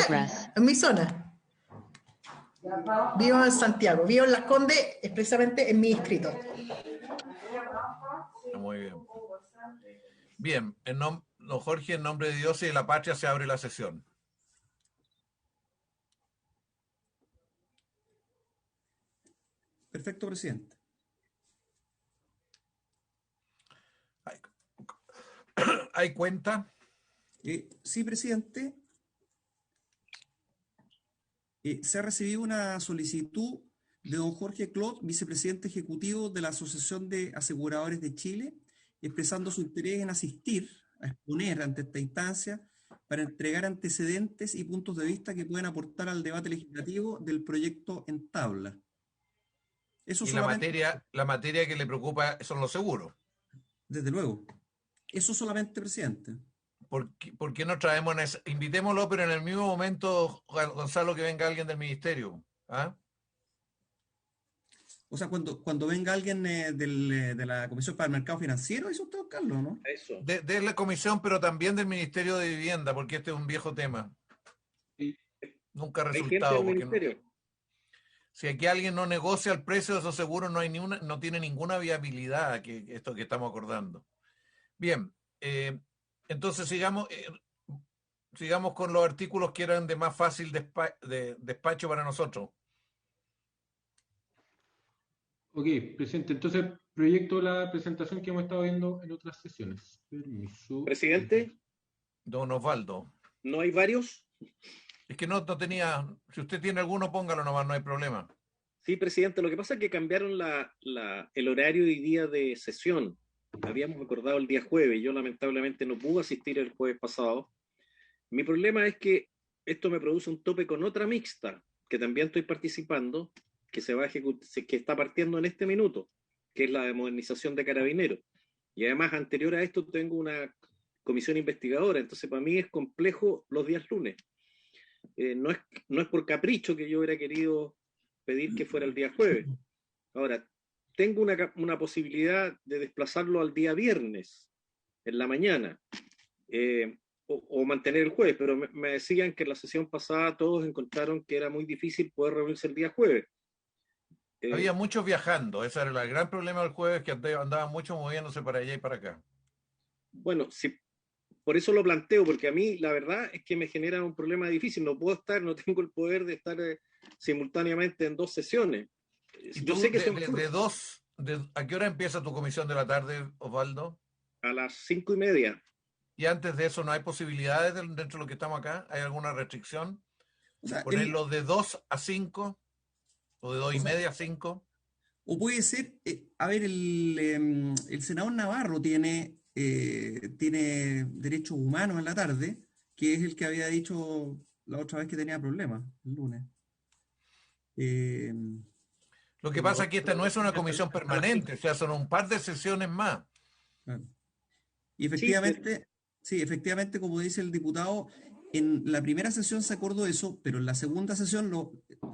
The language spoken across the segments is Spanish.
en mi zona. Vivo en Santiago, vivo en Las Condes, expresamente en mi distrito. Muy bien. Bien, don Jorge, en nombre de Dios y de la patria se abre la sesión. Perfecto, presidente. ¿Hay cuenta? Sí, presidente. Se ha recibido una solicitud de don Jorge Clot, vicepresidente ejecutivo de la Asociación de Aseguradores de Chile, expresando su interés en asistir a exponer ante esta instancia para entregar antecedentes y puntos de vista que puedan aportar al debate legislativo del proyecto en tabla. Eso Y solamente, la materia que le preocupa son los seguros. desde luego. Eso solamente, presidente. ¿Por qué no traemos invitémoslo, pero en el mismo momento, Gonzalo, que venga alguien del ministerio? ¿Ah? O sea, cuando venga alguien de la Comisión para el Mercado Financiero, eso usted, Carlos, ¿no? Eso. De la comisión, pero también del Ministerio de Vivienda, porque este es un viejo tema. Sí. Nunca ha ¿Hay gente resultado. del ministerio? Si aquí alguien no negocia el precio de esos seguros, no tiene ninguna viabilidad esto que estamos acordando. Bien, entonces sigamos con los artículos que eran de más fácil despacho para nosotros. Ok, presidente. Entonces, proyecto la presentación que hemos estado viendo en otras sesiones. Permiso. Presidente, Don Osvaldo. ¿no hay varios? Es que no tenía. Si usted tiene alguno, póngalo nomás, no hay problema. Sí, presidente, lo que pasa es que cambiaron el horario y día de sesión. Habíamos acordado el día jueves, yo lamentablemente no pude asistir el jueves pasado. Mi problema es que esto me produce un tope con otra mixta, que también estoy participando, que que está partiendo en este minuto, que es la de modernización de Carabineros. Y además, anterior a esto, tengo una comisión investigadora, entonces para mí es complejo los días lunes. No es por capricho que yo hubiera querido pedir que fuera el día jueves. Ahora, tengo una posibilidad de desplazarlo al día viernes, en la mañana, o mantener el jueves, pero me decían que en la sesión pasada todos encontraron que era muy difícil poder reunirse el día jueves. Había muchos viajando, ese era el gran problema del jueves, que andaban muchos moviéndose para allá y para acá. Bueno, sí, por eso lo planteo, porque a mí la verdad es que me genera un problema difícil, no tengo el poder de estar simultáneamente en dos sesiones. Yo sé que ¿A qué hora empieza tu comisión de la tarde, Osvaldo? A las 5:30. ¿Y antes de eso no hay posibilidades dentro de lo que estamos acá? ¿Hay alguna restricción? O sea, ¿Ponerlo de 2 a 5? ¿O de 2:30 a 5? O puede ser, a ver, el senador Navarro tiene derechos humanos en la tarde, que es el que había dicho la otra vez que tenía problemas, el lunes. Lo que pasa es que esta no es una comisión permanente, o sea, son un par de sesiones más. Claro. Y efectivamente, sí, efectivamente, como dice el diputado, en la primera sesión se acordó eso, pero en la segunda sesión,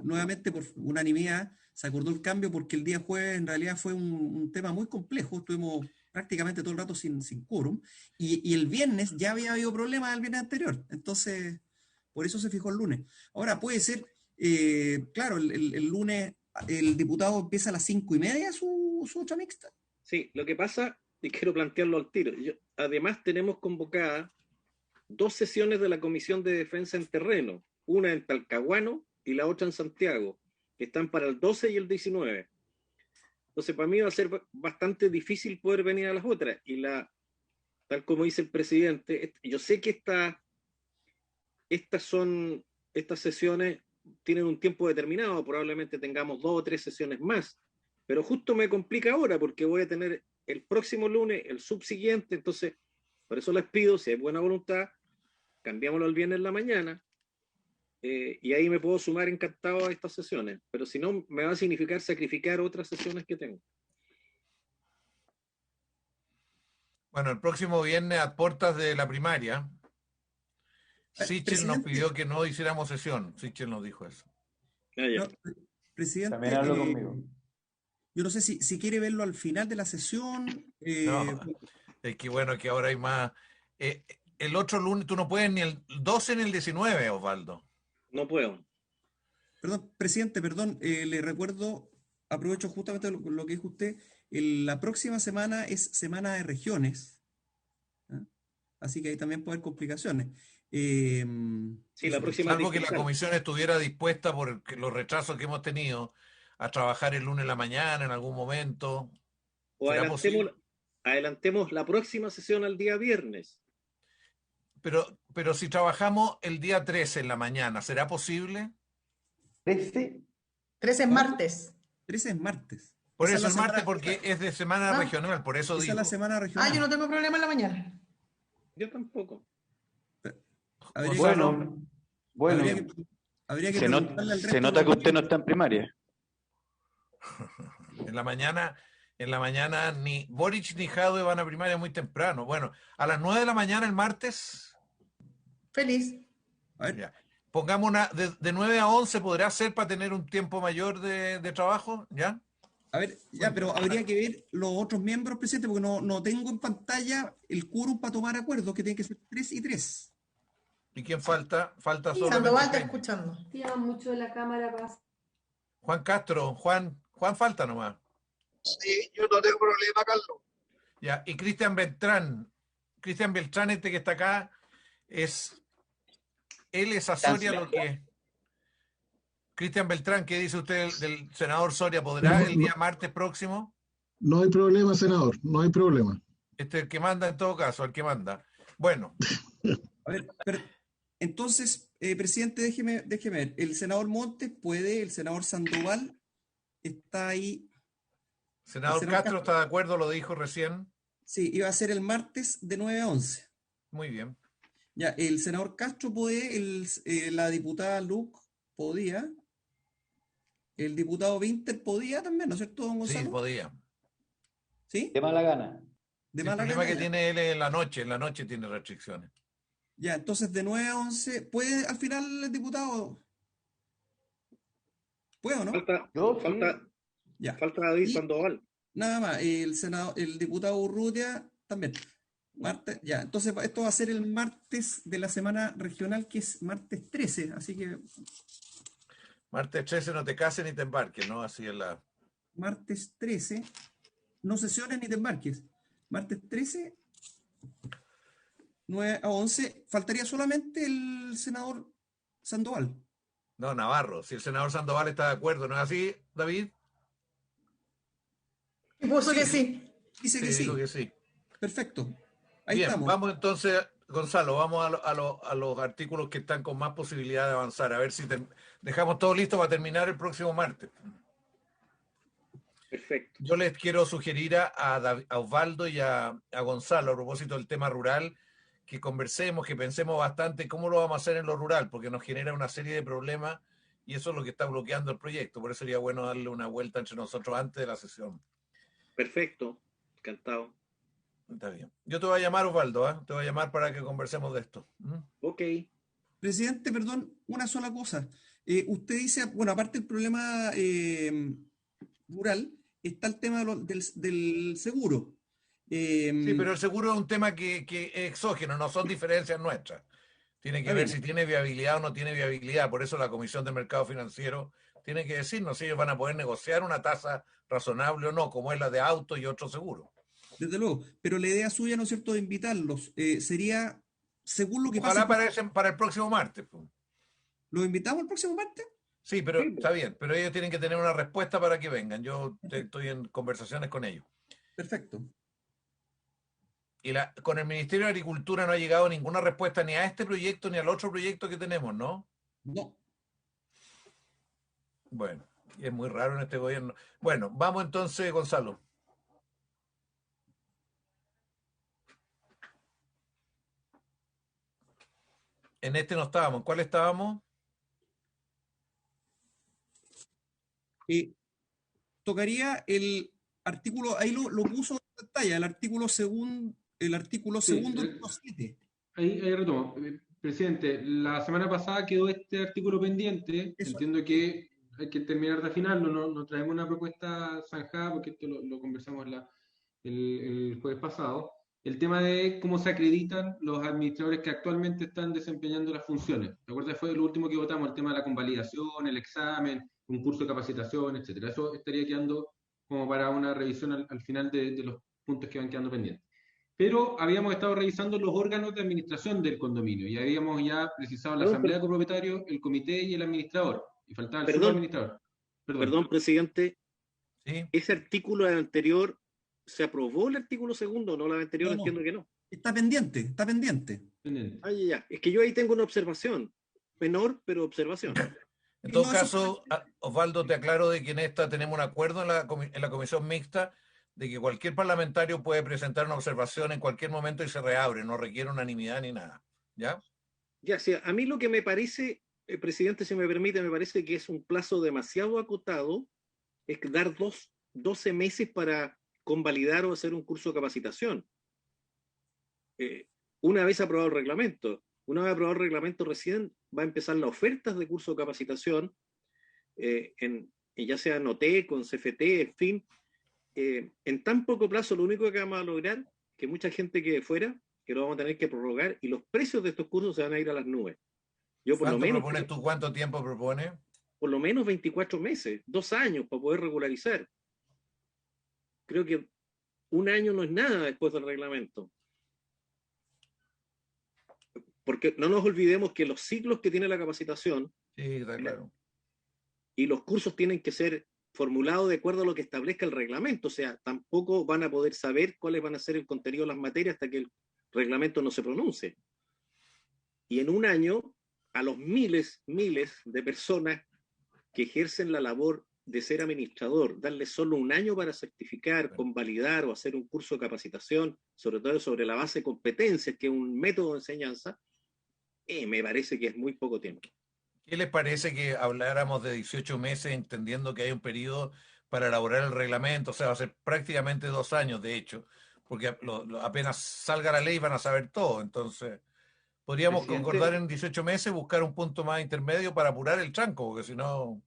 nuevamente por unanimidad, se acordó el cambio porque el día jueves en realidad fue un tema muy complejo, estuvimos prácticamente todo el rato sin quórum, y el viernes ya había habido problemas el viernes anterior, entonces por eso se fijó el lunes. Ahora puede ser, claro, el lunes el diputado empieza a las 5:30 su otra mixta. Sí, lo que pasa, y quiero plantearlo al tiro, además tenemos convocadas 2 sesiones de la Comisión de Defensa en terreno, una en Talcahuano y la otra en Santiago, que están para el 12 y el 19. Entonces, para mí va a ser bastante difícil poder venir a las otras. Y tal como dice el presidente, yo sé que estas sesiones tienen un tiempo determinado, probablemente tengamos 2 o 3 sesiones más, pero justo me complica ahora porque voy a tener el próximo lunes, el subsiguiente, entonces, por eso les pido, si hay buena voluntad, cambiámoslo el viernes en la mañana, y ahí me puedo sumar encantado a estas sesiones, pero si no, me va a significar sacrificar otras sesiones que tengo. Bueno, el próximo viernes a puertas de la primaria, Sichel nos pidió que no hiciéramos sesión. Sichel nos dijo eso. No, presidente, también habló conmigo. Yo no sé si quiere verlo al final de la sesión. No, es que bueno, que ahora hay más. El otro lunes, tú no puedes ni el 12 ni el 19, Osvaldo. No puedo. Perdón, presidente, perdón, le recuerdo, aprovecho justamente lo que dijo usted, la próxima semana es semana de regiones, ¿ah? Así que ahí también puede haber complicaciones. Sí, la Eso. próxima es Salvo que la distrital. comisión estuviera dispuesta por los retrasos que hemos tenido a trabajar el lunes en la mañana en algún momento. O ¿Será posible? adelantemos la próxima sesión al día viernes. Pero si trabajamos el día 13 en la mañana, ¿será posible? 13. 13 es ¿Cuándo? martes. 13 es martes. Por Esa es eso la el martes, semana, porque es de semana Ah. regional, por eso esa es la digo. semana Yo regional. no tengo problema en la mañana. Yo tampoco. Habría Gonzalo. que, Bueno, habría que, habría que se, preguntarle al se resto nota de que los usted no miembros. está en primaria. En la mañana ni Boric ni Jadwe van a primaria muy temprano. Bueno, a las 9 de la mañana el martes, Feliz. A ver, ya. Pongamos una, de 9 a 11 podrá ser para tener un tiempo mayor de trabajo, ¿ya? ya, pero habría que ver los otros miembros, presidente, porque no tengo en pantalla el quórum para tomar acuerdos, que tienen que ser 3 y 3. ¿Y quién falta? Falta solamente Sandoval está Jaime. escuchando. Tira mucho de la cámara para... Juan Castro, Juan falta nomás. Sí, yo no tengo problema, Carlos. Ya, y Cristian Beltrán, este que está acá, él es a Soria lo que. Cristian Beltrán, ¿qué dice usted del senador Soria? ¿Podrá el día martes próximo? No hay problema, senador, no hay problema. Este es el que manda en todo caso, el que manda. Bueno, A ver, entonces, presidente, déjeme ver. El senador Montes puede, el senador Sandoval está ahí. senador senador Castro está de acuerdo, lo dijo recién. Sí, iba a ser el martes de 9 a 11. Muy bien. Ya, el senador Castro puede, la diputada Luc podía, el diputado Winter podía también, ¿no es cierto, don Sí, Gonzalo? podía. ¿Sí? De mala gana. De El mala problema gana, que ya. tiene él en la noche tiene restricciones. Ya, entonces de 9 a 11, ¿puede al final el diputado? ¿Puede o no? Yo sí. Ya. Falta David Y Sandoval. nada más, el diputado Urrutia también. Martes, ya, entonces esto va a ser el martes de la semana regional, que es martes 13, así que Martes 13 no te cases ni te embarques, ¿no? Así es la. martes 13, no sesiones ni te embarques. Martes 13, 9 a 11, faltaría solamente el senador Sandoval. No, Navarro. Si el senador Sandoval está de acuerdo, ¿no es así, David? Y puso Sí, que sí. dice Sí, que dijo sí. que sí. Perfecto. Ahí Bien, estamos. vamos entonces, Gonzalo, vamos a los artículos que están con más posibilidad de avanzar, a ver si dejamos todo listo para terminar el próximo martes. Perfecto. Yo les quiero sugerir a Osvaldo y a Gonzalo, a propósito del tema rural, que conversemos, que pensemos bastante cómo lo vamos a hacer en lo rural, porque nos genera una serie de problemas y eso es lo que está bloqueando el proyecto. Por eso sería bueno darle una vuelta entre nosotros antes de la sesión. Perfecto. Encantado. Está bien. Yo te voy a llamar, Osvaldo, ¿eh? Te voy a llamar para que conversemos de esto. ¿Mm? Ok. Presidente, perdón, una sola cosa. Usted dice, bueno, aparte del problema rural, está el tema del seguro. Sí, pero el seguro es un tema que es exógeno, no son diferencias nuestras. Tiene que Está ver bien. si tiene viabilidad o no tiene viabilidad. Por eso la Comisión de Mercado Financiero tiene que decirnos si ellos van a poder negociar una tasa razonable o no, como es la de auto y otro seguro. Desde luego, pero la idea suya, ¿no es cierto?, de invitarlos, sería, según lo que pase, Ojalá para el próximo martes. Pues. ¿los invitamos el próximo martes? Sí, pero Sí, pues. está bien, pero ellos tienen que tener una respuesta para que vengan. Yo estoy en conversaciones con ellos. Perfecto. Y con el Ministerio de Agricultura no ha llegado ninguna respuesta ni a este proyecto ni al otro proyecto que tenemos, ¿no? No. Bueno, es muy raro en este gobierno. Bueno, vamos entonces, Gonzalo. En este no estábamos. ¿En cuál estábamos? Tocaría el artículo, ahí lo puso en pantalla, el artículo segundo, Sí, número 7. Ahí retomo. Presidente, la semana pasada quedó este artículo pendiente. Eso. Entiendo que hay que terminar de afinarlo. No traemos una propuesta zanjada porque esto lo conversamos el jueves pasado. el tema de cómo se acreditan los administradores que actualmente están desempeñando las funciones. ¿Te acuerdas? Fue lo último que votamos, el tema de la convalidación, el examen, un curso de capacitación, etcétera. Eso estaría quedando como para una revisión al final de los puntos que van quedando pendientes. Pero habíamos estado revisando los órganos de administración del condominio y habíamos ya precisado la Perdón, asamblea de copropietarios, el comité y el administrador. Y faltaba el perdón, subadministrador. perdón, presidente, ¿Sí? ese artículo anterior, ¿se aprobó el artículo segundo? No, la anterior No, no. entiendo que no. Está pendiente, está pendiente. Pendiente. Ah, ya. Es que yo ahí tengo una observación, menor, pero observación. En todo No, caso, Osvaldo, te aclaro de que en esta tenemos un acuerdo en la comisión mixta de que cualquier parlamentario puede presentar una observación en cualquier momento y se reabre, no requiere unanimidad ni nada. ¿Ya? Ya, sí, a mí lo que me parece, presidente, si me permite, me parece que es un plazo demasiado acotado, es que dar 12 meses para convalidar o hacer un curso de capacitación. Una vez aprobado el reglamento, recién va a empezar las ofertas de curso de capacitación, ya sea en OT, con CFT, en fin. En tan poco plazo, lo único que vamos a lograr que mucha gente quede fuera, que lo vamos a tener que prorrogar y los precios de estos cursos se van a ir a las nubes. Yo por lo ¿Cuánto menos, propones tú? ¿Cuánto tiempo propones? por lo menos 24 meses, 2 años para poder regularizar. Creo que un año no es nada después del reglamento. Porque no nos olvidemos que los ciclos que tiene la capacitación Sí, está claro. y los cursos tienen que ser formulados de acuerdo a lo que establezca el reglamento. O sea, tampoco van a poder saber cuáles van a ser el contenido de las materias hasta que el reglamento no se pronuncie. Y en un año, a los miles de personas que ejercen la labor de ser administrador, darle solo un año para certificar, convalidar o hacer un curso de capacitación, sobre todo sobre la base de competencias, que es un método de enseñanza, me parece que es muy poco tiempo. ¿Qué les parece que habláramos de 18 meses, entendiendo que hay un periodo para elaborar el reglamento? O sea, va a ser prácticamente 2 años, de hecho, porque apenas salga la ley van a saber todo. Entonces, podríamos Presidente. concordar en 18 meses, buscar un punto más intermedio para apurar el tranco, porque si no,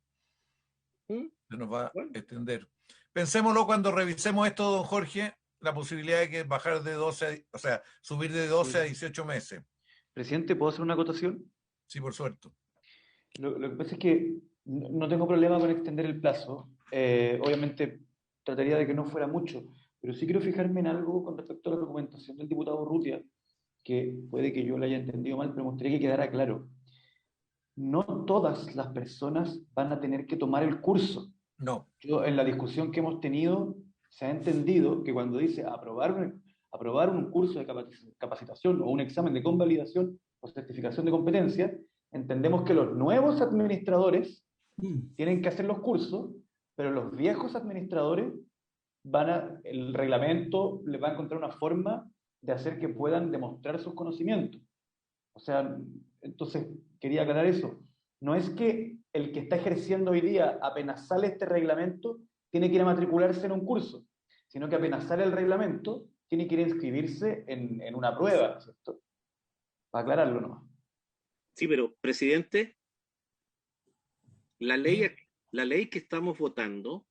se nos va a Bueno. extender. Pensémoslo cuando revisemos esto, don Jorge, la posibilidad de que bajar de 12, o sea, subir de 12 a 18 meses. Presidente, ¿puedo hacer una acotación? Sí, por suerte. Lo que pasa es que no tengo problema con extender el plazo. Obviamente trataría de que no fuera mucho, pero sí quiero fijarme en algo con respecto a la documentación del diputado Urrutia, que puede que yo lo haya entendido mal, pero me gustaría que quedara claro. No todas las personas van a tener que tomar el curso. No. Yo, en la discusión que hemos tenido, se ha entendido que cuando dice aprobar un curso de capacitación o un examen de convalidación o certificación de competencia, entendemos que los nuevos administradores tienen que hacer los cursos, pero los viejos administradores el reglamento les va a encontrar una forma de hacer que puedan demostrar sus conocimientos. O sea, entonces quería aclarar eso. No es que el que está ejerciendo hoy día, apenas sale este reglamento, tiene que ir a matricularse en un curso, sino que apenas sale el reglamento, tiene que ir a inscribirse en una prueba, ¿cierto? Para aclararlo nomás. Sí, pero, presidente, la ley que estamos votando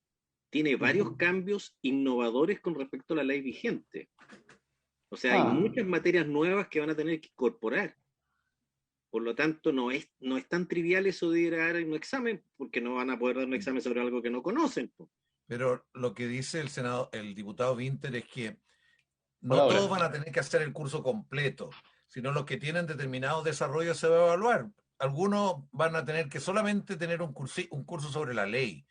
tiene varios cambios innovadores con respecto a la ley vigente. O sea, hay muchas materias nuevas que van a tener que incorporar. Por lo tanto, no es tan trivial eso de ir a dar un examen, porque no van a poder dar un examen sobre algo que no conocen. Pero lo que dice el diputado Winter es que no Ahora. todos van a tener que hacer el curso completo, sino los que tienen determinado desarrollo se va a evaluar. Algunos van a tener que solamente tener un curso sobre la ley,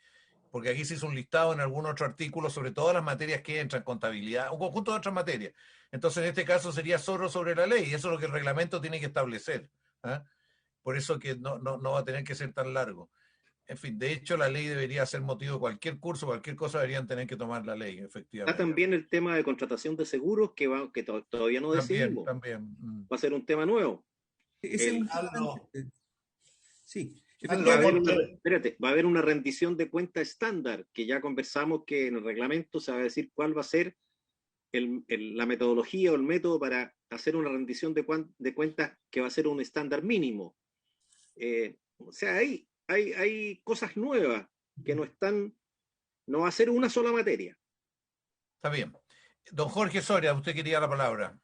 porque aquí se hizo un listado en algún otro artículo sobre todas las materias que entran, contabilidad, un conjunto de otras materias. Entonces, en este caso sería solo sobre la ley, y eso es lo que el reglamento tiene que establecer. ¿Ah? Por eso que no va a tener que ser tan largo. En fin, de hecho, la ley debería ser motivo de cualquier curso, cualquier cosa deberían tener que tomar la ley, efectivamente. Está también el tema de contratación de seguros que todavía no decidimos. También. Va a ser un tema nuevo. Ese es un tema pendiente. Sí, Va a haber una rendición de cuenta estándar, que ya conversamos que en el reglamento se va a decir cuál va a ser la metodología o el método para hacer una rendición de cuentas que va a ser un estándar mínimo. O sea, hay cosas nuevas que no va a ser una sola materia. Está bien. Don Jorge Soria, usted quería la palabra.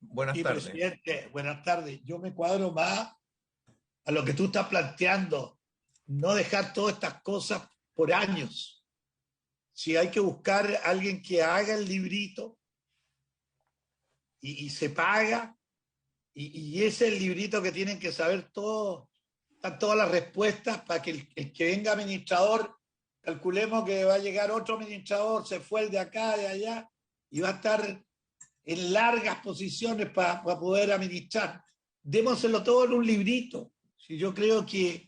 Buenas Sí, tardes. presidente, buenas tardes. Yo me cuadro más a lo que tú estás planteando, no dejar todas estas cosas por años. Si hay que buscar a alguien que haga el librito y se paga, y ese es el librito que tienen que saber todos, están todas las respuestas para que el que venga administrador, calculemos que va a llegar otro administrador, se fue el de acá, de allá, y va a estar en largas posiciones para poder administrar. Démoselo todo en un librito. Si yo creo que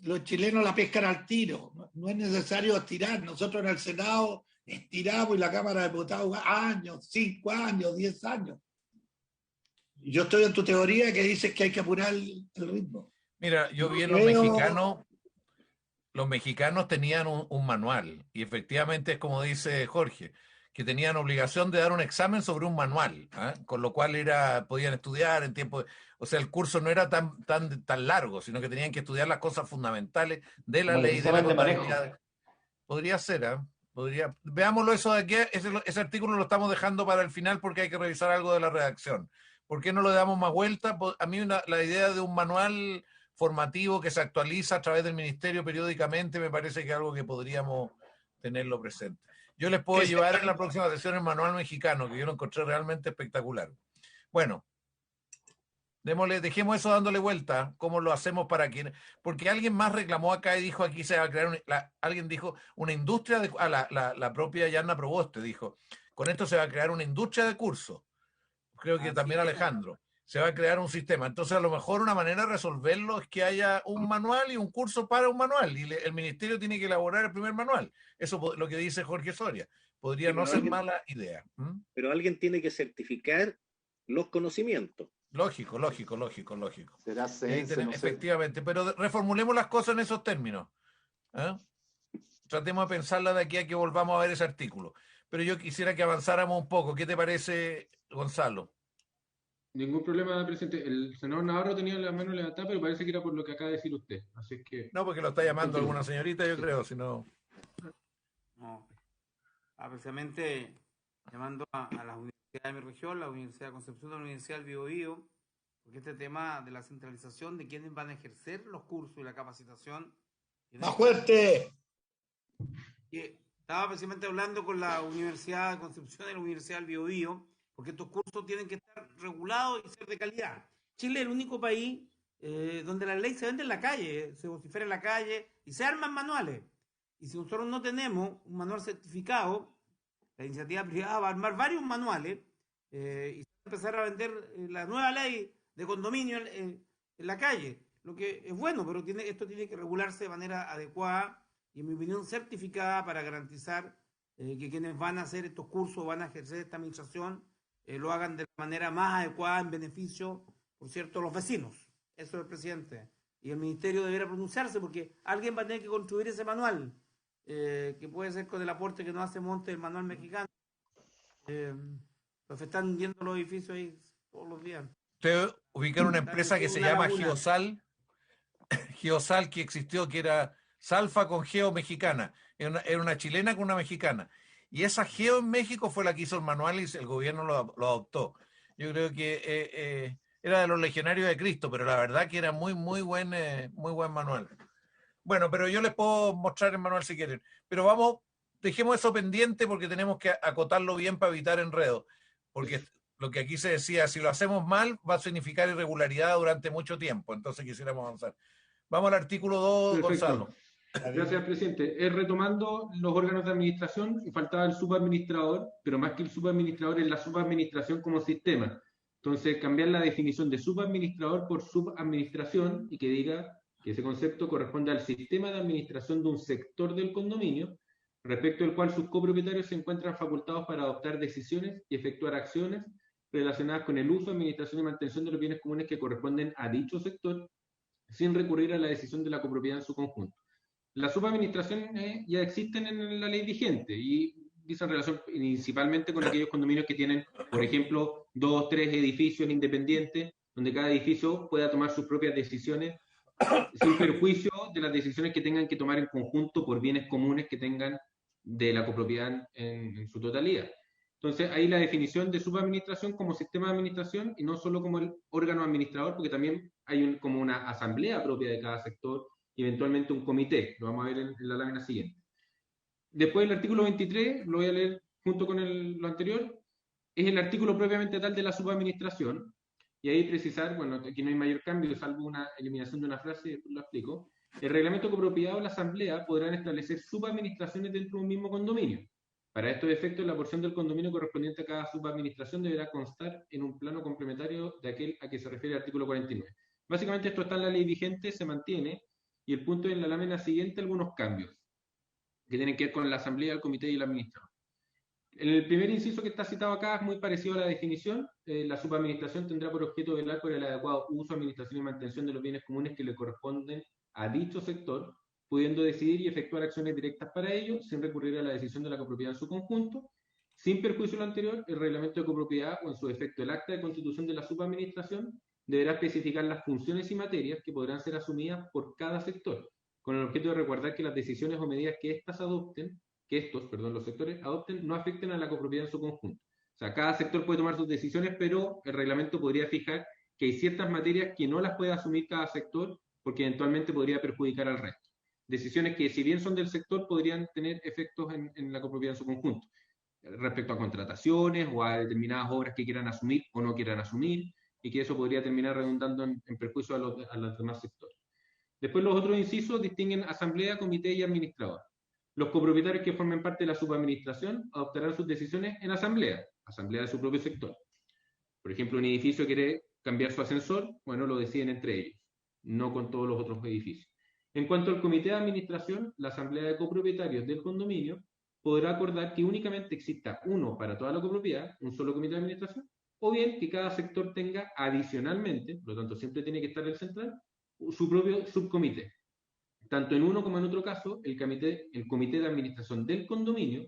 los chilenos la pescan al tiro, no es necesario estirar. Nosotros en el Senado estiramos y la Cámara de Diputados años, 5 años, 10 años. Y yo estoy en tu teoría que dices que hay que apurar el ritmo. Mira, yo vi en los mexicanos tenían un manual, y efectivamente es como dice Jorge, que tenían obligación de dar un examen sobre un manual, con lo cual podían estudiar en tiempo, o sea, el curso no era tan largo, sino que tenían que estudiar las cosas fundamentales de la ley, de la contabilidad. Podría ser, veámoslo eso de aquí, ese artículo lo estamos dejando para el final porque hay que revisar algo de la redacción. ¿Por qué no le damos más vuelta? A mí la idea de un manual formativo que se actualiza a través del ministerio periódicamente me parece que es algo que podríamos tenerlo presente. Yo les puedo llevar en la próxima sesión el manual mexicano, que yo lo encontré realmente espectacular. Bueno, dejemos eso dándole vuelta, cómo lo hacemos para que... Porque alguien más reclamó acá y dijo, aquí se va a crear, alguien dijo, una industria de... la propia Yanna Proboste dijo, con esto se va a crear una industria de cursos. Creo que también Alejandro. Se va a crear un sistema. Entonces, a lo mejor una manera de resolverlo es que haya un manual y un curso para un manual. Y el ministerio tiene que elaborar el primer manual. Eso es lo que dice Jorge Soria. Podría no ser mala idea. Pero alguien tiene que certificar los conocimientos. Lógico. Será CENSE, no sé. Efectivamente. Pero reformulemos las cosas en esos términos. Tratemos de pensarla de aquí a que volvamos a ver ese artículo. Pero yo quisiera que avanzáramos un poco. ¿Qué te parece, Gonzalo? Ningún problema, presidente. El senador Navarro tenía la mano levantada, pero parece que era por lo que acaba de decir usted. Así que... No, porque lo está llamando alguna señorita, yo creo, si no... No. Precisamente llamando a las universidades de mi región, la Universidad de Concepción, la Universidad del Biobío, porque este tema de la centralización de quienes van a ejercer los cursos y la capacitación... ¡Más fuerte! Estaba precisamente hablando con la Universidad de Concepción y la Universidad del Biobío, porque estos cursos tienen que estar regulados y ser de calidad. Chile es el único país donde la ley se vende en la calle, se vocifera en la calle y se arman manuales. Y si nosotros no tenemos un manual certificado, la iniciativa privada va a armar varios manuales y se va a empezar a vender la nueva ley de condominio en la calle, lo que es bueno, pero esto tiene que regularse de manera adecuada y, en mi opinión, certificada para garantizar que quienes van a hacer estos cursos, van a ejercer esta administración, lo hagan de la manera más adecuada en beneficio, por cierto, de los vecinos. Eso es el presidente. Y el ministerio deberá pronunciarse porque alguien va a tener que construir ese manual, que puede ser con el aporte que nos hace Monte del manual mexicano. Pues están viendo los edificios ahí todos los días. Usted ubica una empresa que se llama Geosal, Geosal, que existió, que era Salfa con Geo mexicana. Era una chilena con una mexicana. Y esa Geo en México fue la que hizo el manual y el gobierno lo adoptó. Yo creo que era de los legionarios de Cristo, pero la verdad que era muy buen manual. Bueno, pero yo les puedo mostrar el manual si quieren. Pero dejemos eso pendiente porque tenemos que acotarlo bien para evitar enredos. Porque lo que aquí se decía, si lo hacemos mal, va a significar irregularidad durante mucho tiempo. Entonces quisiéramos avanzar. Vamos al artículo 2, perfecto. Gonzalo. Gracias, presidente. Retomando los órganos de administración, faltaba el subadministrador, pero más que el subadministrador es la subadministración como sistema. Entonces, cambiar la definición de subadministrador por subadministración y que diga que ese concepto corresponde al sistema de administración de un sector del condominio, respecto al cual sus copropietarios se encuentran facultados para adoptar decisiones y efectuar acciones relacionadas con el uso, administración y mantención de los bienes comunes que corresponden a dicho sector, sin recurrir a la decisión de la copropiedad en su conjunto. Las subadministraciones ya existen en la ley vigente y dicen relación principalmente con aquellos condominios que tienen, por ejemplo, 2 o 3 edificios independientes, donde cada edificio pueda tomar sus propias decisiones sin perjuicio de las decisiones que tengan que tomar en conjunto por bienes comunes que tengan de la copropiedad en su totalidad. Entonces, ahí la definición de subadministración como sistema de administración y no solo como el órgano administrador, porque también hay como una asamblea propia de cada sector y eventualmente un comité. Lo vamos a ver en la lámina siguiente. Después el artículo 23, lo voy a leer junto con lo anterior, es el artículo propiamente tal de la subadministración. Y ahí precisar, bueno, aquí no hay mayor cambio, salvo una eliminación de una frase, después lo explico. El reglamento de copropiedad o la asamblea podrán establecer subadministraciones dentro de un mismo condominio. Para estos efectos, la porción del condominio correspondiente a cada subadministración deberá constar en un plano complementario de aquel a que se refiere el artículo 49. Básicamente esto está en la ley vigente, se mantiene, y el punto en la lámina siguiente, algunos cambios que tienen que ver con la asamblea, el comité y el administrador. El primer inciso que está citado acá es muy parecido a la definición. La subadministración tendrá por objeto velar por el adecuado uso, administración y mantención de los bienes comunes que le corresponden a dicho sector, pudiendo decidir y efectuar acciones directas para ello, sin recurrir a la decisión de la copropiedad en su conjunto. Sin perjuicio de lo anterior, el reglamento de copropiedad o en su defecto el acta de constitución de la subadministración deberá especificar las funciones y materias que podrán ser asumidas por cada sector, con el objeto de recordar que las decisiones o medidas que los sectores adopten no afecten a la copropiedad en su conjunto. O sea, cada sector puede tomar sus decisiones, pero el reglamento podría fijar que hay ciertas materias que no las puede asumir cada sector porque eventualmente podría perjudicar al resto. Decisiones que, si bien son del sector, podrían tener efectos en la copropiedad en su conjunto, respecto a contrataciones o a determinadas obras que quieran asumir o no quieran asumir, y que eso podría terminar redundando en perjuicio a los demás sectores. Después los otros incisos distinguen asamblea, comité y administrador. Los copropietarios que formen parte de la subadministración adoptarán sus decisiones en asamblea de su propio sector. Por ejemplo, un edificio quiere cambiar su ascensor, bueno, lo deciden entre ellos, no con todos los otros edificios. En cuanto al comité de administración, la asamblea de copropietarios del condominio podrá acordar que únicamente exista uno para toda la copropiedad, un solo comité de administración, o bien que cada sector tenga adicionalmente, por lo tanto siempre tiene que estar el central, su propio subcomité. Tanto en uno como en otro caso, el comité de administración del condominio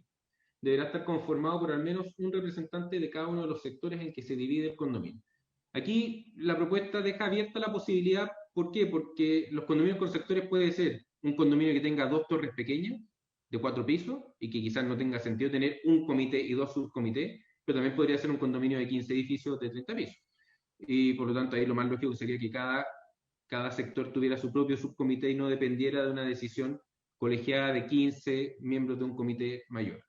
deberá estar conformado por al menos un representante de cada uno de los sectores en que se divide el condominio. Aquí la propuesta deja abierta la posibilidad. ¿Por qué? Porque los condominios con sectores puede ser un condominio que tenga 2 torres pequeñas de 4 pisos y que quizás no tenga sentido tener un comité y 2 subcomités, pero también podría ser un condominio de 15 edificios de 30 pisos. Y por lo tanto ahí lo más lógico sería que cada sector tuviera su propio subcomité y no dependiera de una decisión colegiada de 15 miembros de un comité mayor.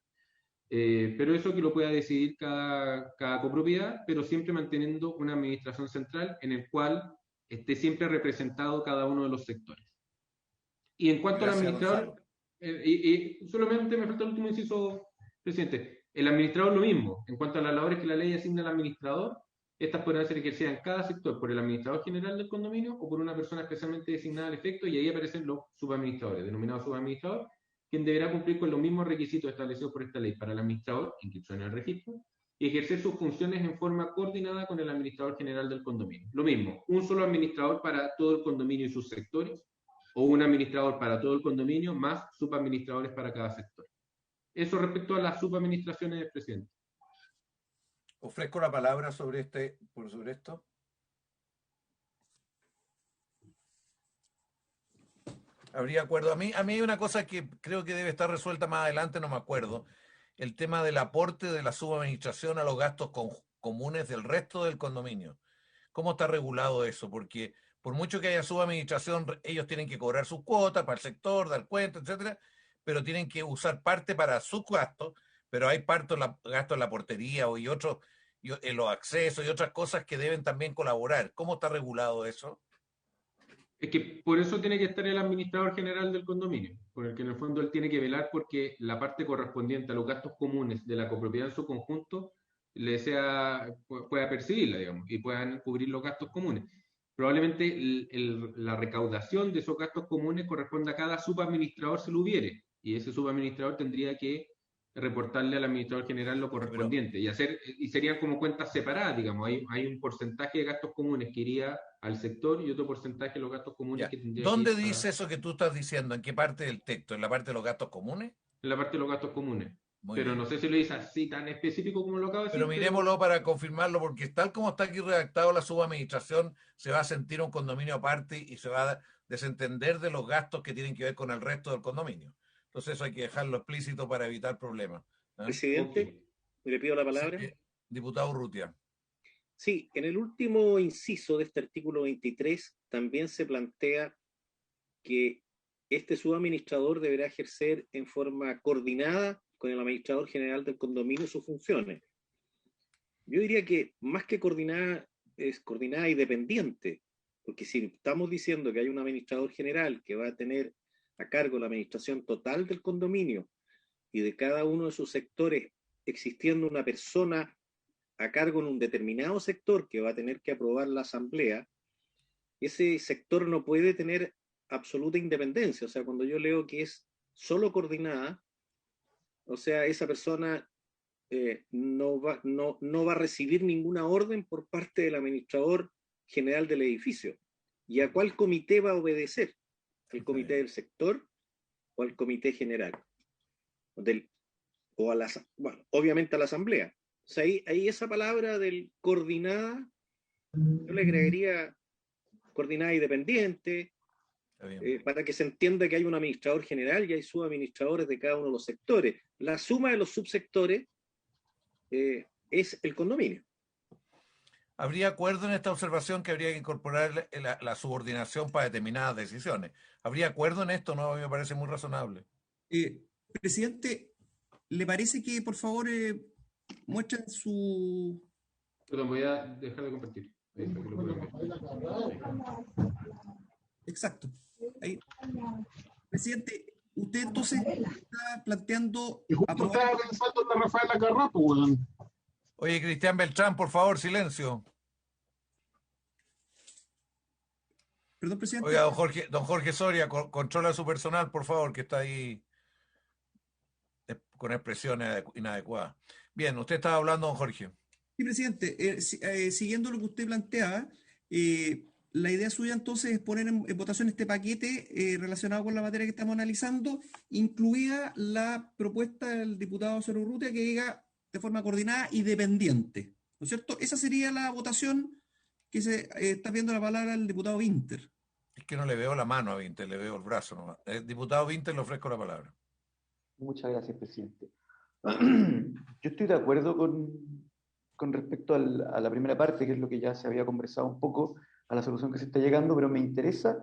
Pero eso que lo pueda decidir cada copropiedad, pero siempre manteniendo una administración central en el cual esté siempre representado cada uno de los sectores. Y en cuanto al administrador, solamente me falta el último inciso, presidente. El administrador lo mismo. En cuanto a las labores que la ley asigna al administrador, estas podrán ser ejercidas en cada sector por el administrador general del condominio o por una persona especialmente designada al efecto, y ahí aparecen los subadministradores, denominados subadministrador, quien deberá cumplir con los mismos requisitos establecidos por esta ley para el administrador, inscripción en el registro, y ejercer sus funciones en forma coordinada con el administrador general del condominio. Lo mismo, un solo administrador para todo el condominio y sus sectores, o un administrador para todo el condominio, más subadministradores para cada sector. Eso respecto a las subadministraciones, presidente. Ofrezco la palabra sobre esto. ¿Habría acuerdo? A mí hay una cosa que creo que debe estar resuelta más adelante, no me acuerdo. El tema del aporte de la subadministración a los gastos comunes del resto del condominio. ¿Cómo está regulado eso? Porque por mucho que haya subadministración, ellos tienen que cobrar sus cuotas para el sector, dar cuenta, etcétera, pero tienen que usar parte para sus gastos, pero hay gastos en la portería y otros, en los accesos y otras cosas que deben también colaborar. ¿Cómo está regulado eso? Es que por eso tiene que estar el administrador general del condominio, por el que en el fondo él tiene que velar porque la parte correspondiente a los gastos comunes de la copropiedad en su conjunto pueda percibirla, digamos, y puedan cubrir los gastos comunes. Probablemente la recaudación de esos gastos comunes corresponda a cada subadministrador si lo hubiere, y ese subadministrador tendría que reportarle al administrador general lo correspondiente y serían como cuentas separadas, digamos. Hay un porcentaje de gastos comunes que iría al sector y otro porcentaje de los gastos comunes que tendría ¿Dónde que ir dice eso que tú estás diciendo? ¿En qué parte del texto? ¿En la parte de los gastos comunes? En la parte de los gastos comunes. Muy pero bien. No sé si lo dice así tan específico como lo acabo de decir. Pero miremoslo para confirmarlo, porque tal como está aquí redactado la subadministración, se va a sentir un condominio aparte y se va a desentender de los gastos que tienen que ver con el resto del condominio. Entonces eso hay que dejarlo explícito para evitar problemas. Presidente, Le pido la palabra. Sí, diputado Urrutia. Sí, en el último inciso de este artículo 23 también se plantea que este subadministrador deberá ejercer en forma coordinada con el administrador general del condominio sus funciones. Yo diría que más que coordinada, es coordinada y dependiente, porque si estamos diciendo que hay un administrador general que va a tener a cargo la administración total del condominio y de cada uno de sus sectores existiendo una persona a cargo en un determinado sector que va a tener que aprobar la asamblea, ese sector no puede tener absoluta independencia. O sea, cuando yo leo que es solo coordinada, o sea, esa persona no va a recibir ninguna orden por parte del administrador general del edificio. ¿Y a cuál comité va a obedecer? ¿Al comité del sector o al comité general? Bueno, obviamente a la asamblea. O sea, ahí esa palabra del coordinada, yo le agregaría coordinada y dependiente, para que se entienda que hay un administrador general y hay subadministradores de cada uno de los sectores. La suma de los subsectores es el condominio. ¿Habría acuerdo en esta observación que habría que incorporar la subordinación para determinadas decisiones? ¿Habría acuerdo en esto? No, a mí me parece muy razonable. Presidente, ¿le parece que por favor muestren su... Perdón, voy a dejar de compartir. Ahí está, que lo pueden ver. Exacto. Ahí. Presidente, usted entonces está planteando... Y justo estaba pensando en la Rafaela Carrappo, weón. Oye, Cristian Beltrán, por favor, silencio. Perdón, presidente. Oiga, don Jorge Soria, controla su personal, por favor, que está ahí con expresiones inadecuadas. Bien, usted estaba hablando, don Jorge. Sí, presidente. Siguiendo lo que usted planteaba, la idea suya entonces es poner en votación este paquete relacionado con la materia que estamos analizando, incluida la propuesta del diputado Cero Urrutia que diga de forma coordinada y dependiente, ¿no es cierto? Esa sería la votación que se está viendo la palabra del diputado Winter. Es que no le veo la mano a Winter, le veo el brazo nomás. Diputado Winter, le ofrezco la palabra. Muchas gracias, presidente. Yo estoy de acuerdo con respecto a la primera parte, que es lo que ya se había conversado un poco, a la solución que se está llegando, pero me interesa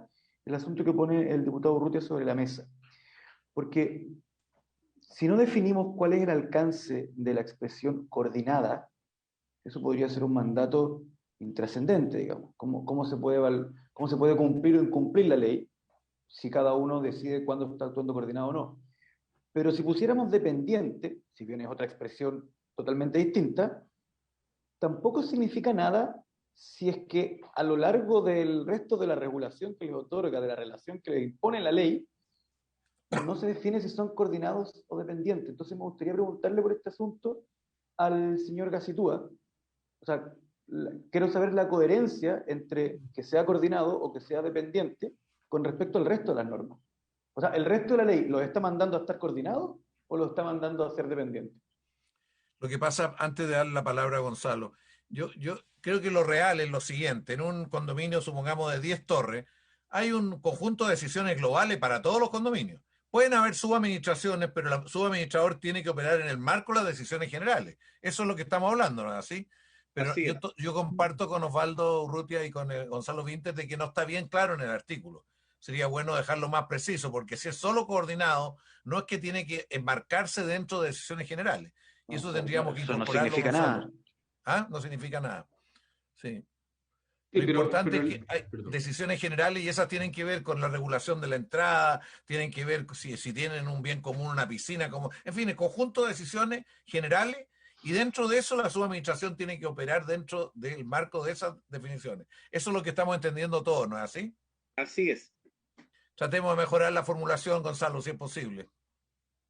el asunto que pone el diputado Urrutia sobre la mesa. Porque si no definimos cuál es el alcance de la expresión coordinada, eso podría ser un mandato intrascendente, digamos. ¿Cómo se puede cumplir o incumplir la ley si cada uno decide cuándo está actuando coordinado o no? Pero si pusiéramos dependiente, si bien es otra expresión totalmente distinta, tampoco significa nada si es que a lo largo del resto de la regulación que les otorga, de la relación que les impone la ley, no se define si son coordinados o dependientes. Entonces me gustaría preguntarle por este asunto al señor Gacitúa. O sea, quiero saber la coherencia entre que sea coordinado o que sea dependiente con respecto al resto de las normas. O sea, ¿el resto de la ley lo está mandando a estar coordinado o lo está mandando a ser dependiente? Lo que pasa, antes de dar la palabra a Gonzalo, yo creo que lo real es lo siguiente. En un condominio, supongamos, de 10 torres, hay un conjunto de decisiones globales para todos los condominios. Pueden haber subadministraciones, pero el subadministrador tiene que operar en el marco de las decisiones generales. Eso es lo que estamos hablando, ¿no es así? Pero yo comparto con Osvaldo Urrutia y con Gonzalo Vintes de que no está bien claro en el artículo. Sería bueno dejarlo más preciso, porque si es solo coordinado, no es que tiene que enmarcarse dentro de decisiones generales. Y eso tendríamos que incorporarlo. No significa nada. ¿Ah? No significa nada. Sí. Sí, Lo importante es que hay decisiones generales y esas tienen que ver con la regulación de la entrada, tienen que ver si tienen un bien común, una piscina, en fin, el conjunto de decisiones generales, y dentro de eso la subadministración tiene que operar dentro del marco de esas definiciones. Eso es lo que estamos entendiendo todos, ¿no es así? Así es. Tratemos de mejorar la formulación, Gonzalo, si es posible.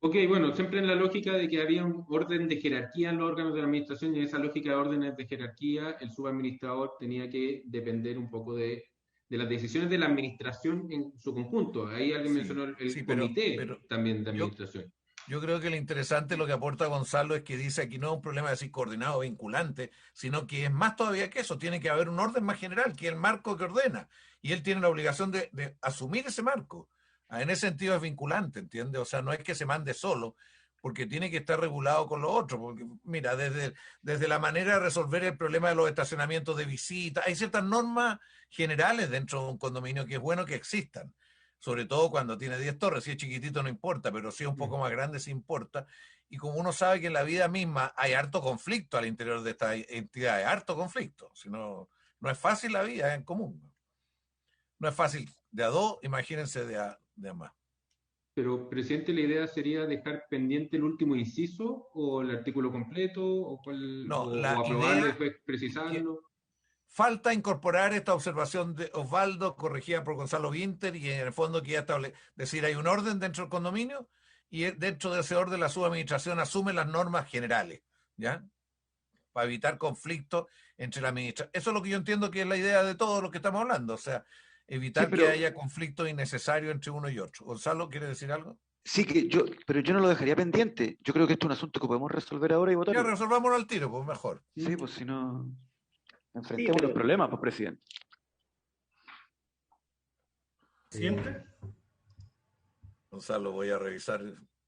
Ok, bueno, siempre en la lógica de que había un orden de jerarquía en los órganos de la administración, y en esa lógica de órdenes de jerarquía, el subadministrador tenía que depender un poco de las decisiones de la administración en su conjunto. Ahí alguien mencionó el comité también de administración. Yo creo que lo interesante, lo que aporta Gonzalo, es que dice aquí no es un problema de decir coordinado o vinculante, sino que es más todavía que eso, tiene que haber un orden más general, que es el marco que ordena, y él tiene la obligación de asumir ese marco. En ese sentido es vinculante, ¿entiendes? O sea, no es que se mande solo, porque tiene que estar regulado con lo otro. Porque, mira, desde la manera de resolver el problema de los estacionamientos de visita, hay ciertas normas generales dentro de un condominio que es bueno que existan, sobre todo cuando tiene 10 torres. Si es chiquitito no importa, pero si es un poco más grande sí importa. Y como uno sabe que en la vida misma hay harto conflicto al interior de esta entidad, harto conflicto. Si no, no es fácil la vida en común. No es fácil de a dos, imagínense de a más. Pero, presidente, ¿la idea sería dejar pendiente el último inciso o el artículo completo o, No, o la aprobarlo idea y después precisarlo? Falta incorporar esta observación de Osvaldo, corregida por Gonzalo Winter, y en el fondo que ya decir, hay un orden dentro del condominio y dentro de ese orden la subadministración asume las normas generales, ¿ya? Para evitar conflictos entre la administración. Eso es lo que yo entiendo que es la idea de todo lo que estamos hablando, o sea, evitar Sí, pero, que haya conflictos innecesarios entre uno y otro. Gonzalo, ¿quiere decir algo? sí, pero yo no lo dejaría pendiente. Yo creo que esto es un asunto que podemos resolver ahora y Ya votarlo. resolvámoslo al tiro, pues mejor. Sí, pues si no, Sí, enfrentemos los pero problemas, pues, presidente. ¿Presidente? Gonzalo, voy a revisar.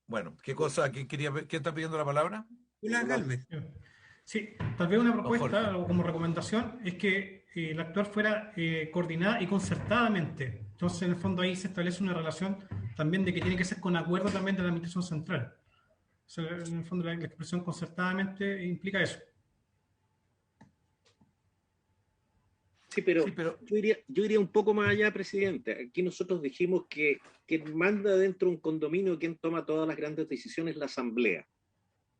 Bueno, ¿qué cosa? ¿Quién está pidiendo la palabra? Hola, Galvez. Sí, tal vez una Don propuesta Jorge. o como recomendación es que la actuar fuera coordinada y concertadamente. Entonces, en el fondo ahí se establece una relación también de que tiene que ser con acuerdo también de la Administración Central. O sea, en el fondo la expresión concertadamente implica eso. Sí, pero, Sí, pero yo iría un poco más allá, presidente. Aquí nosotros dijimos que quien manda dentro de un condominio, quien toma todas las grandes decisiones, es la asamblea.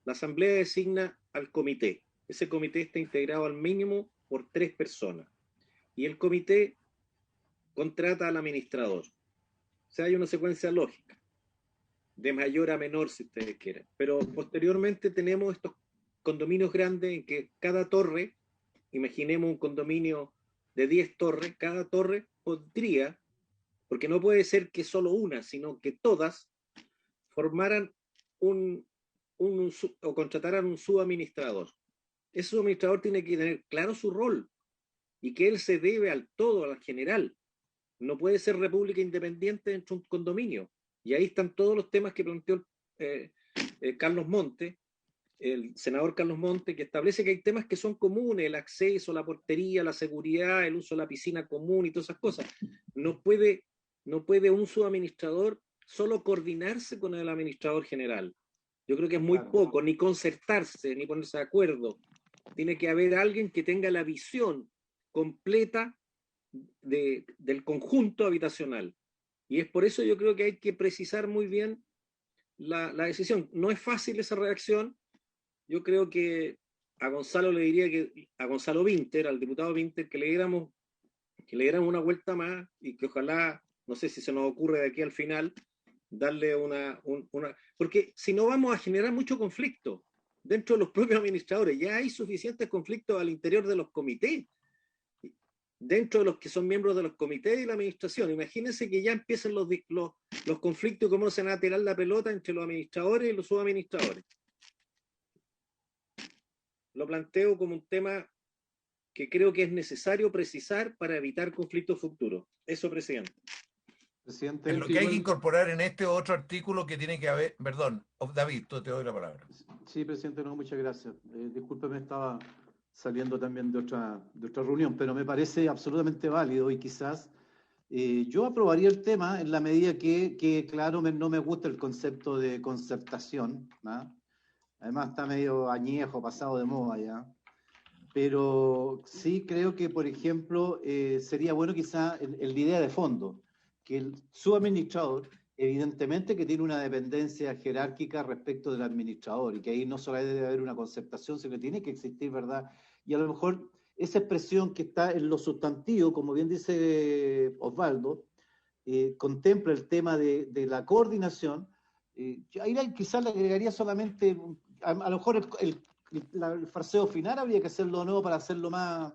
La asamblea designa al comité. Ese comité está integrado al mínimo por 3 personas. Y el comité contrata al administrador. O sea, hay una secuencia lógica, de mayor a menor, si ustedes quieren. Pero posteriormente tenemos estos condominios grandes en que cada torre, imaginemos un condominio de 10 torres, cada torre podría, porque no puede ser que solo una, sino que todas formaran o contrataran un subadministrador. Ese subadministrador tiene que tener claro su rol y que él se debe al todo, al general. No puede ser república independiente dentro de un condominio. Y ahí están todos los temas que planteó Carlos Monte, el senador Carlos Monte, que establece que hay temas que son comunes, el acceso, la portería, la seguridad, el uso de la piscina común y todas esas cosas. No puede un subadministrador solo coordinarse con el administrador general. Yo creo que es muy poco, ni concertarse, ni ponerse de acuerdo. Tiene que haber alguien que tenga la visión completa del conjunto habitacional. Y es por eso yo creo que hay que precisar muy bien la decisión. No es fácil esa redacción. Yo creo que a Gonzalo le diría a Gonzalo Winter, al diputado Winter, que le diéramos una vuelta más y que ojalá, no sé si se nos ocurre de aquí al final, darle una porque si no vamos a generar mucho conflicto dentro de los propios administradores. Ya hay suficientes conflictos al interior de los comités, dentro de los que son miembros de los comités y la administración. Imagínense que ya empiecen los conflictos y cómo se van a tirar la pelota entre los administradores y los subadministradores. Lo planteo como un tema que creo que es necesario precisar para evitar conflictos futuros. Eso, presidente. Presidente, es lo que hay que incorporar en este otro artículo que tiene que haber, perdón, David, tú te doy la palabra. Sí, presidente, no, muchas gracias. Discúlpeme, estaba saliendo también de otra reunión, pero me parece absolutamente válido y quizás yo aprobaría el tema en la medida que claro, no me gusta el concepto de concertación, ¿no? Además está medio añejo, pasado de moda ya. Pero sí creo que, por ejemplo, sería bueno quizá la idea de fondo, que el subadministrador, evidentemente que tiene una dependencia jerárquica respecto del administrador, y que ahí no solo debe haber una concertación, sino que tiene que existir, ¿verdad? Y a lo mejor esa expresión que está en lo sustantivo, como bien dice Osvaldo, contempla el tema de la coordinación. Ahí quizás le agregaría solamente, a lo mejor el farseo final habría que hacerlo de nuevo para hacerlo más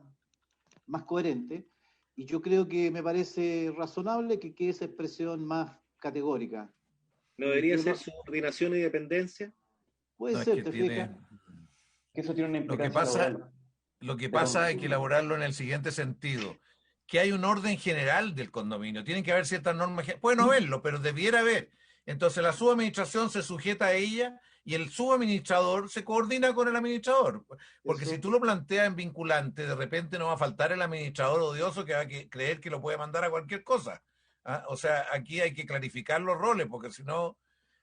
coherente, y yo creo que me parece razonable que quede esa expresión más categórica. ¿No debería ser subordinación y dependencia? Puede ser, te fijas. Que eso tiene una implicancia. Lo que pasa es que elaborarlo en el siguiente sentido, que hay un orden general del condominio, tienen que haber ciertas normas, puede no haberlo, pero debiera haber, Entonces la subadministración se sujeta a ella y el subadministrador se coordina con el administrador. Porque si tú lo planteas en vinculante, de repente no va a faltar el administrador odioso que va a creer que lo puede mandar a cualquier cosa. O sea, aquí hay que clarificar los roles, porque si no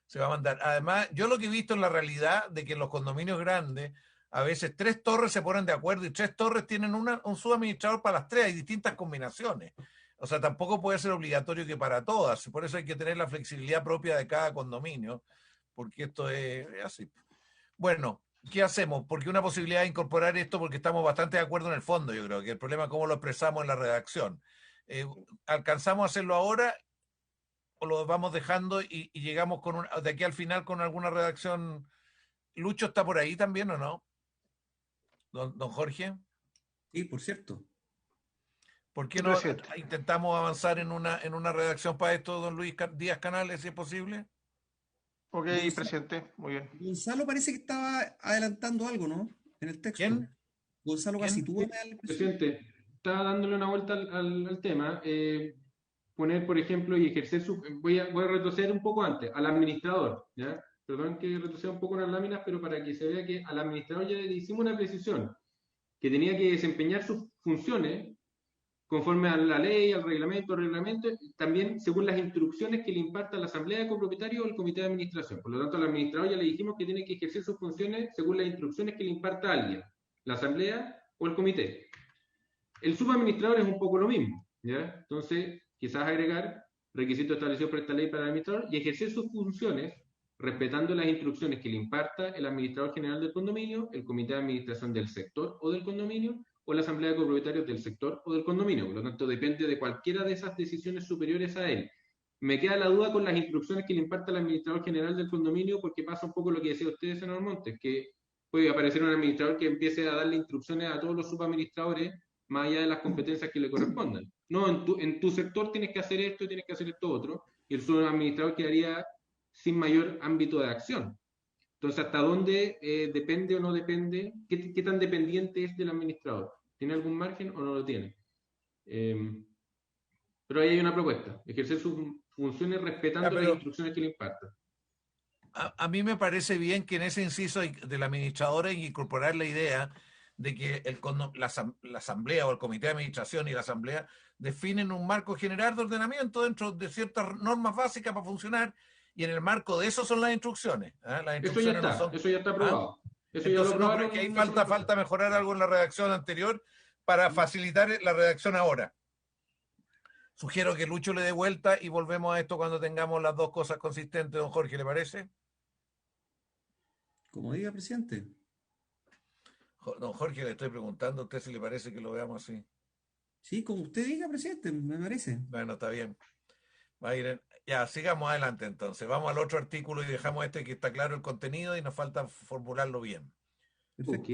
se va a mandar. Además, yo lo que he visto en la realidad de que en los condominios grandes, a veces 3 torres se ponen de acuerdo y 3 torres tienen un subadministrador para las 3, hay distintas combinaciones. O sea, tampoco puede ser obligatorio que para todas. Por eso hay que tener la flexibilidad propia de cada condominio, porque esto es así. Bueno, ¿qué hacemos? Porque una posibilidad de incorporar esto, porque estamos bastante de acuerdo en el fondo, yo creo, que el problema es cómo lo expresamos en la redacción. ¿Alcanzamos a hacerlo ahora o lo vamos dejando y llegamos de aquí al final con alguna redacción? ¿Lucho está por ahí también o no? Don Jorge. Sí, por cierto. ¿Por qué no intentamos avanzar en una redacción para esto, don Luis Díaz Canales, si es posible? Ok, presidente, muy bien. Gonzalo parece que estaba adelantando algo, ¿no? En el texto. ¿Quién? Gonzalo Casitúa. Presidente, estaba dándole una vuelta al tema. Poner, por ejemplo, y ejercer voy a retroceder un poco antes, al administrador, ¿ya? Perdón que retroceda un poco en las láminas, pero para que se vea que al administrador ya le hicimos una precisión, que tenía que desempeñar sus funciones conforme a la ley, al reglamento, también según las instrucciones que le imparta la asamblea de copropietarios o el comité de administración. Por lo tanto, al administrador ya le dijimos que tiene que ejercer sus funciones según las instrucciones que le imparta alguien, la asamblea o el comité. El subadministrador es un poco lo mismo, ¿ya? Entonces, quizás agregar requisitos establecidos por esta ley para el administrador y ejercer sus funciones respetando las instrucciones que le imparta el administrador general del condominio, el comité de administración del sector o del condominio, o la asamblea de copropietarios del sector o del condominio. Por lo tanto, depende de cualquiera de esas decisiones superiores a él. Me queda la duda con las instrucciones que le imparta el administrador general del condominio, porque pasa un poco lo que decía usted, senador Montes, que puede aparecer un administrador que empiece a darle instrucciones a todos los subadministradores más allá de las competencias que le correspondan. No, en tu sector tienes que hacer esto y tienes que hacer esto otro, y el subadministrador quedaría sin mayor ámbito de acción. Entonces, ¿hasta dónde depende o no depende? ¿Qué tan dependiente es del administrador? ¿Tiene algún margen o no lo tiene? Pero ahí hay una propuesta, ejercer sus funciones respetando las instrucciones que le impartan. A mí me parece bien que en ese inciso del administrador hay que incorporar la idea de que la asamblea o el comité de administración y la asamblea definen un marco general de ordenamiento dentro de ciertas normas básicas para funcionar, y en el marco de eso son las instrucciones. Las instrucciones eso ya está aprobado. Eso entonces, ya lo no aprobaron, creo que ahí falta mejorar algo en la redacción anterior para facilitar la redacción ahora. Sugiero que Lucho le dé vuelta y volvemos a esto cuando tengamos las dos cosas consistentes, don Jorge, ¿le parece? Como diga, presidente. Don Jorge, le estoy preguntando a usted si le parece que lo veamos así. Sí, como usted diga, presidente, me parece. Bueno, está bien. Va a ir ya, sigamos adelante entonces. Vamos al otro artículo y dejamos que está claro el contenido y nos falta formularlo bien. Ok.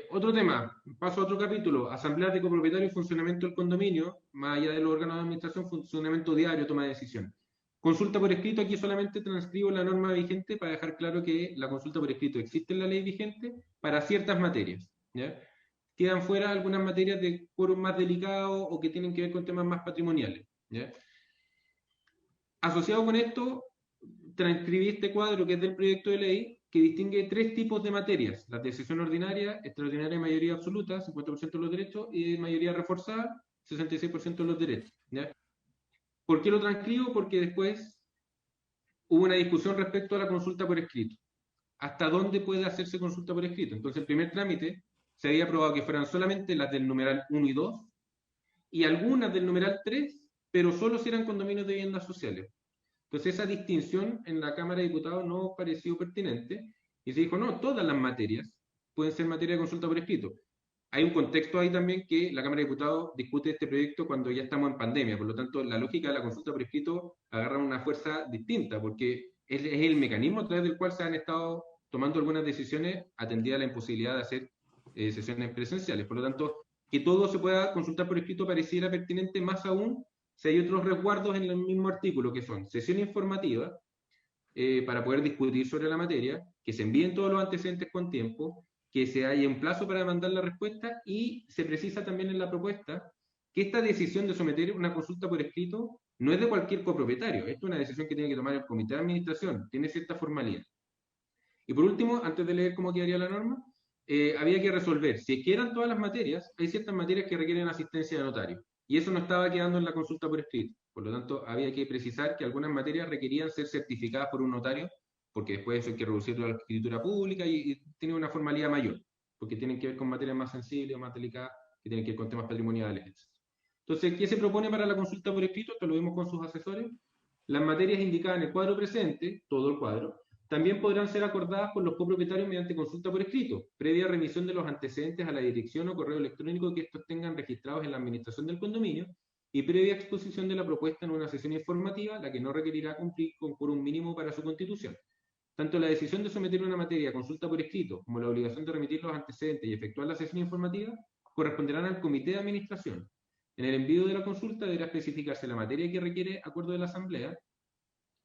Otro tema, paso a otro capítulo. Asambleas de copropietarios y funcionamiento del condominio, más allá de los órganos de administración, funcionamiento diario, toma de decisión. Consulta por escrito, aquí solamente transcribo la norma vigente para dejar claro que la consulta por escrito existe en la ley vigente para ciertas materias, ¿ya? Quedan fuera algunas materias de quórum más delicados o que tienen que ver con temas más patrimoniales, ¿ya? Asociado con esto, transcribí este cuadro que es del proyecto de ley que distingue 3 tipos de materias: la de sesión ordinaria, extraordinaria y mayoría absoluta, 50% de los derechos, y mayoría reforzada, 66% de los derechos, ¿ya? ¿Por qué lo transcribo? Porque después hubo una discusión respecto a la consulta por escrito. ¿Hasta dónde puede hacerse consulta por escrito? Entonces, el primer trámite se había aprobado que fueran solamente las del numeral 1 y 2 y algunas del numeral 3, pero solo si eran condominios de viviendas sociales. Entonces, esa distinción en la Cámara de Diputados no pareció pertinente y se dijo, no, todas las materias pueden ser materia de consulta por escrito. Hay un contexto ahí también que la Cámara de Diputados discute este proyecto cuando ya estamos en pandemia, por lo tanto la lógica de la consulta por escrito agarra una fuerza distinta, porque es el mecanismo a través del cual se han estado tomando algunas decisiones atendida a la imposibilidad de hacer sesiones presenciales. Por lo tanto, que todo se pueda consultar por escrito pareciera pertinente, más aún si hay otros resguardos en el mismo artículo, que son sesión informativa, para poder discutir sobre la materia, que se envíen todos los antecedentes con tiempo, que se haya un plazo para mandar la respuesta, y se precisa también en la propuesta que esta decisión de someter una consulta por escrito no es de cualquier copropietario. Esto es una decisión que tiene que tomar el comité de administración, tiene cierta formalidad. Y por último, antes de leer cómo quedaría la norma, había que resolver, si es que eran todas las materias, hay ciertas materias que requieren asistencia de notario, y eso no estaba quedando en la consulta por escrito. Por lo tanto, había que precisar que algunas materias requerían ser certificadas por un notario, porque después eso hay que reducirlo a la escritura pública y tiene una formalidad mayor, porque tienen que ver con materias más sensibles o más delicadas, que tienen que ver con temas patrimoniales, etc. Entonces, ¿qué se propone para la consulta por escrito? Esto lo vimos con sus asesores. Las materias indicadas en el cuadro presente, todo el cuadro, también podrán ser acordadas por los copropietarios mediante consulta por escrito, previa remisión de los antecedentes a la dirección o correo electrónico que estos tengan registrados en la administración del condominio y previa exposición de la propuesta en una sesión informativa, la que no requerirá cumplir con quórum mínimo para su constitución. Tanto la decisión de someter una materia a consulta por escrito como la obligación de remitir los antecedentes y efectuar la sesión informativa corresponderán al comité de administración. En el envío de la consulta deberá especificarse la materia que requiere acuerdo de la asamblea,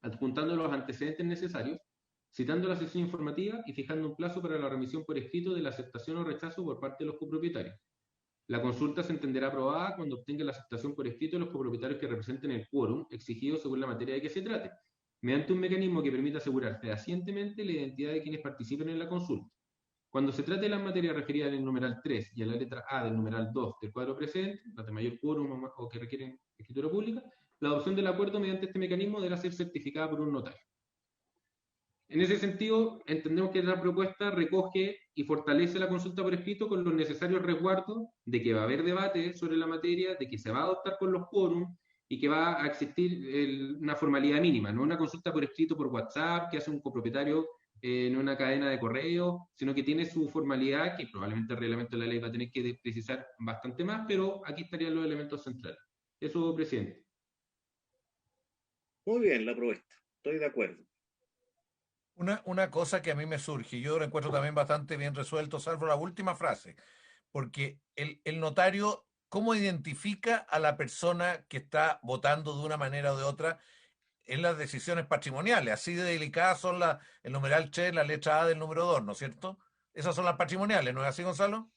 adjuntando los antecedentes necesarios, citando la sesión informativa y fijando un plazo para la remisión por escrito de la aceptación o rechazo por parte de los copropietarios. La consulta se entenderá aprobada cuando obtenga la aceptación por escrito de los copropietarios que representen el quórum exigido según la materia de que se trate, mediante un mecanismo que permita asegurar fehacientemente la identidad de quienes participen en la consulta. Cuando se trate de las materias referidas en el numeral 3 y a la letra A del numeral 2 del cuadro presente, las de mayor quórum o que requieren escritura pública, la adopción del acuerdo mediante este mecanismo deberá ser certificada por un notario. En ese sentido, entendemos que la propuesta recoge y fortalece la consulta por escrito con los necesarios resguardos de que va a haber debate sobre la materia, de que se va a adoptar con los quórum y que va a existir una formalidad mínima, no una consulta por escrito por WhatsApp que hace un copropietario en una cadena de correo, sino que tiene su formalidad, que probablemente el reglamento de la ley va a tener que precisar bastante más, pero aquí estarían los elementos centrales. Eso, presidente. Muy bien, la propuesta. Estoy de acuerdo. Una cosa que a mí me surge, yo lo encuentro también bastante bien resuelto, salvo la última frase, porque el notario, ¿cómo identifica a la persona que está votando de una manera o de otra en las decisiones patrimoniales? Así de delicadas son el numeral Che, la letra A del número 2, ¿no es cierto? Esas son las patrimoniales, ¿no es así, Gonzalo?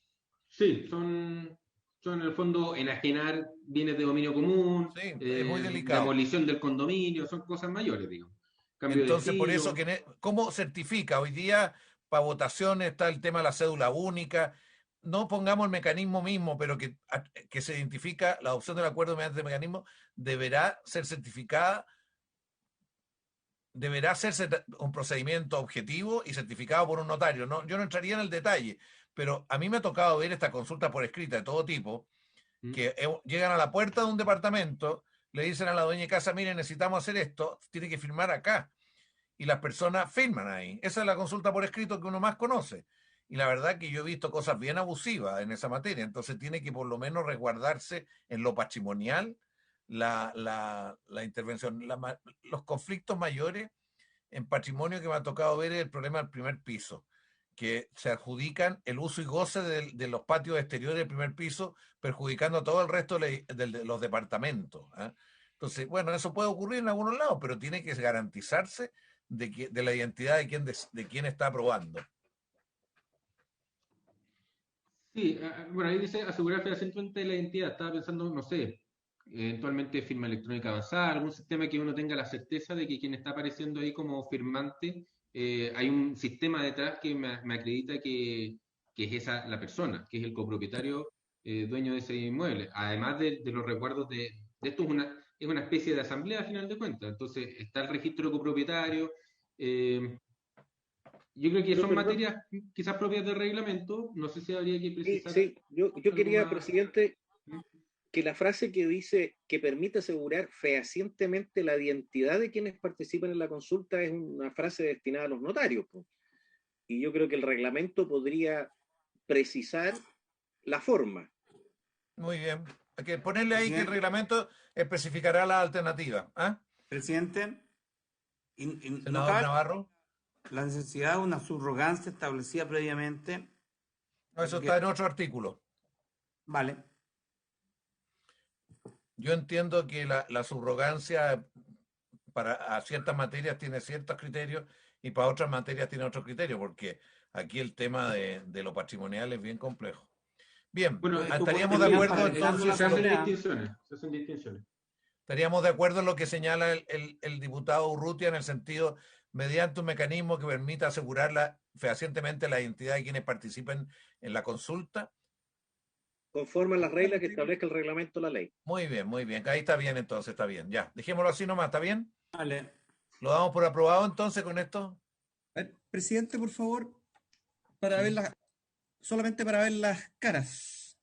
Sí, son en el fondo enajenar bienes de dominio común, sí, es muy delicado. Demolición del condominio, son cosas mayores, digamos. Cambio Entonces, de por eso, ¿cómo certifica? Hoy día, para votaciones, está el tema de la cédula única. No pongamos el mecanismo mismo, pero que se identifica la adopción del acuerdo mediante el mecanismo, deberá ser certificada, deberá hacerse un procedimiento objetivo y certificado por un notario. No, yo no entraría en el detalle, pero a mí me ha tocado ver estas consultas por escrita de todo tipo, que llegan a la puerta de un departamento, le dicen a la dueña de casa, mire, necesitamos hacer esto, tiene que firmar acá. Y las personas firman ahí. Esa es la consulta por escrito que uno más conoce. Y la verdad que yo he visto cosas bien abusivas en esa materia. Entonces tiene que por lo menos resguardarse en lo patrimonial la intervención. Los conflictos mayores en patrimonio que me ha tocado ver es el problema del primer piso, que se adjudican el uso y goce de los patios exteriores del primer piso, perjudicando a todo el resto de los departamentos. Entonces, bueno, eso puede ocurrir en algunos lados, pero tiene que garantizarse de la identidad de quien está aprobando. Sí, bueno, ahí dice asegurar fehacientemente la identidad. Estaba pensando, no sé, eventualmente firma electrónica avanzada, algún sistema que uno tenga la certeza de que quien está apareciendo ahí como firmante, hay un sistema detrás que me acredita que es esa la persona, que es el copropietario dueño de ese inmueble. Además de los resguardos de esto es una especie de asamblea a final de cuentas. Entonces está el registro copropietario. Yo creo que son materias quizás propias del reglamento. No sé si habría que precisar. Sí, yo quería, presidente, que la frase que dice que permite asegurar fehacientemente la identidad de quienes participan en la consulta es una frase destinada a los notarios. Y yo creo que el reglamento podría precisar la forma. Muy bien. Hay que ponerle ahí que el reglamento especificará la alternativa. Presidente, Senador Navarro. La necesidad de una subrogancia establecida previamente. No, eso está en otro artículo. Vale. Yo entiendo que la subrogancia a ciertas materias tiene ciertos criterios y para otras materias tiene otros criterios, porque aquí el tema de lo patrimonial es bien complejo. Bien, bueno, estaríamos de acuerdo entonces. Se hacen distinciones. Estaríamos de acuerdo en lo que señala el diputado Urrutia en el sentido, mediante un mecanismo que permita asegurar fehacientemente la identidad de quienes participen en la consulta. Conforme a las reglas que establezca el reglamento de la ley. Muy bien, muy bien. Ahí está bien entonces, está bien. Ya, dejémoslo así nomás, ¿está bien? Vale. ¿Lo damos por aprobado entonces con esto? A ver, presidente, por favor, para ver solamente para ver las caras.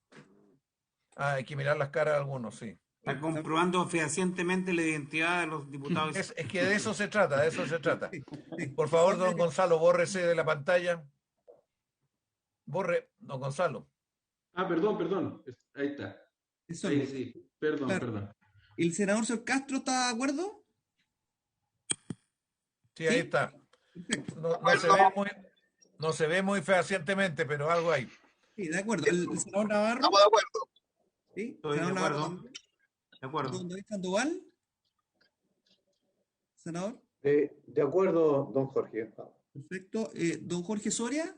Ah, hay que mirar las caras de algunos, sí. Está comprobando fehacientemente la identidad de los diputados. Es que de eso se trata, de eso se trata. Sí. Por favor, don Gonzalo, bórrese de la pantalla. Borre, don Gonzalo. Ah, perdón. Ahí está. Eso Ahí es. sí. Perdón, Claro. perdón. ¿El senador Señor Castro está de acuerdo? Sí, ahí ¿Sí? está. Perfecto. No se ve muy fehacientemente, pero algo hay. Sí, de acuerdo. ¿El senador Navarro? Estamos de acuerdo. ¿Sí? Estoy de ¿Senador Navarro acuerdo. también? De acuerdo. ¿Don David Sandoval? ¿Senador? De acuerdo, don Jorge. Perfecto. ¿Don Jorge Soria?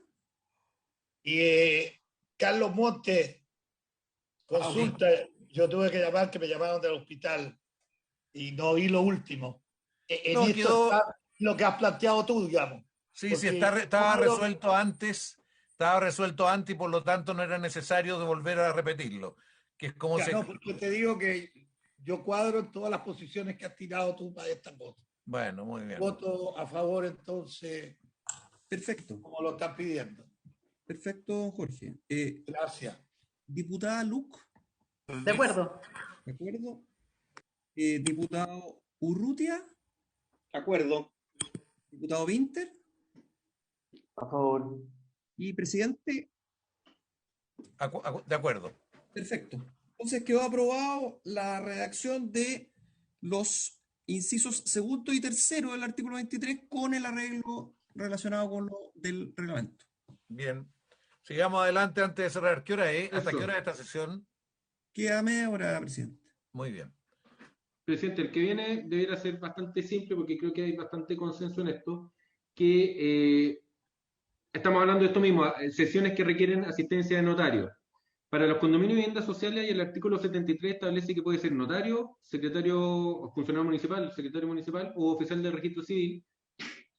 Y Carlos Montes, consulta, yo tuve que llamar, que me llamaron del hospital y no vi lo último. En No, esto quedó- está lo que has planteado tú, digamos. Sí, Porque estaba Pablo- resuelto antes y por lo tanto no era necesario de volver a repetirlo. Que es como Ya, se... no, porque te digo que yo cuadro en todas las posiciones que has tirado tú para esta voto. Bueno, muy bien. Voto a favor, entonces, Perfecto. como lo están pidiendo. Perfecto, don Jorge. Gracias. Diputada Luc, De acuerdo. ¿de acuerdo? Diputado Urrutia, De acuerdo. diputado Winter A favor. y presidente. De acuerdo. Perfecto. Entonces quedó aprobado la redacción de los incisos segundo y tercero del artículo 23 con el arreglo relacionado con lo del reglamento. Bien. Sigamos adelante antes de cerrar. ¿Qué hora es? ¿Hasta Eso. qué hora es esta sesión? Queda media hora, presidente. Muy bien. Presidente, el que viene debería ser bastante simple porque creo que hay bastante consenso en esto, que estamos hablando de esto mismo, sesiones que requieren asistencia de notario. Para los condominios y viviendas sociales, el artículo 73 establece que puede ser notario, secretario o funcionario municipal, secretario municipal o oficial de registro civil.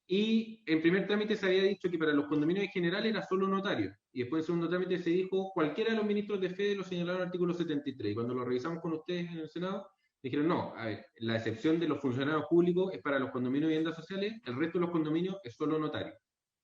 Y en primer trámite se había dicho que para los condominios en general era solo notario. Y después en segundo trámite se dijo cualquiera de los ministros de fe lo señalaron en el artículo 73. Y cuando lo revisamos con ustedes en el Senado, dijeron no, a ver, la excepción de los funcionarios públicos es para los condominios y viviendas sociales, el resto de los condominios es solo notario.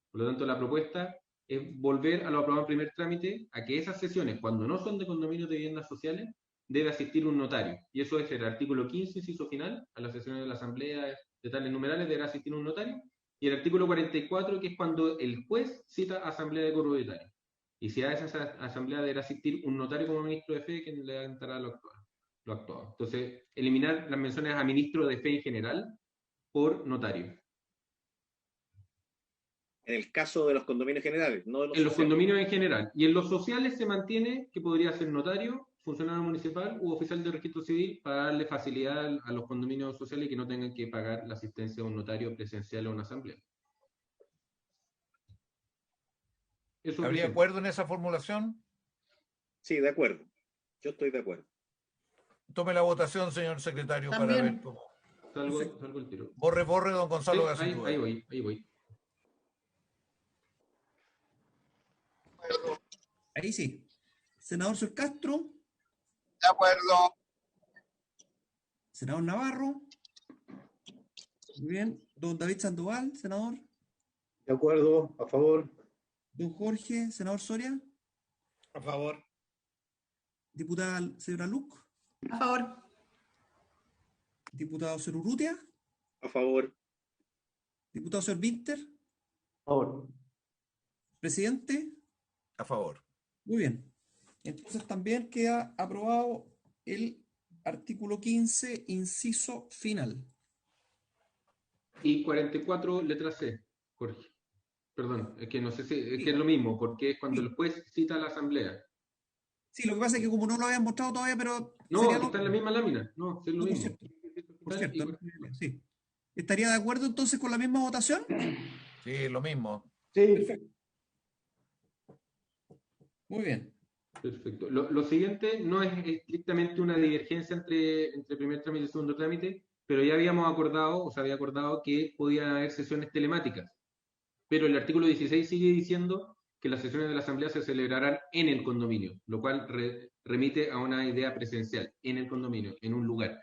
Por lo tanto, la propuesta es volver a lo aprobado en primer trámite, a que esas sesiones, cuando no son de condominios de viviendas sociales, debe asistir un notario. Y eso es el artículo 15, inciso final, a las sesiones de la asamblea de tales numerales deberá asistir un notario. Y el artículo 44, que es cuando el juez cita asamblea de coro etario. Y si a esa asamblea deberá asistir un notario como ministro de fe, que le adelantará lo actuado. Entonces, eliminar las menciones a ministro de fe en general por notario. En el caso de los condominios generales, no de los En los sociales. condominios en general. Y en los sociales se mantiene que podría ser notario, funcionario municipal u oficial de registro civil para darle facilidad a los condominios sociales y que no tengan que pagar la asistencia de un notario presencial a una asamblea. Eso, ¿Habría presidente. acuerdo en esa formulación? Sí, de acuerdo. Yo estoy de acuerdo. Tome la votación, señor secretario, También. para ver cómo. Salgo el tiro. Borre, don Gonzalo Sí, Gacitúa. ahí voy. Ahí sí. Senador Señor Castro, De acuerdo. senador Navarro. Muy bien. Don David Sandoval, senador. De acuerdo, a favor. Don Jorge, senador Soria. A favor. Diputada señora Luc. A favor. Diputado señor Urrutia. A favor. Diputado señor Winter. A favor. Presidente. A favor. Muy bien. Entonces también queda aprobado el artículo 15, inciso final. Y 44, letra C, Jorge. Perdón, es que no sé si es que es lo mismo, porque es cuando el juez cita a la asamblea. Sí, lo que pasa es que como no lo habían mostrado todavía, pero No, sería está en la misma lámina. No, es lo No, por mismo. Por cierto, sí. ¿Estaría de acuerdo entonces con la misma votación? Sí, lo mismo. Sí. Perfecto. Muy bien. Perfecto. Lo siguiente no es estrictamente una divergencia entre primer trámite y segundo trámite, pero ya habíamos acordado, o se había acordado que podían haber sesiones telemáticas. Pero el artículo 16 sigue diciendo que las sesiones de la Asamblea se celebrarán en el condominio, lo cual remite a una idea presencial, en el condominio, en un lugar.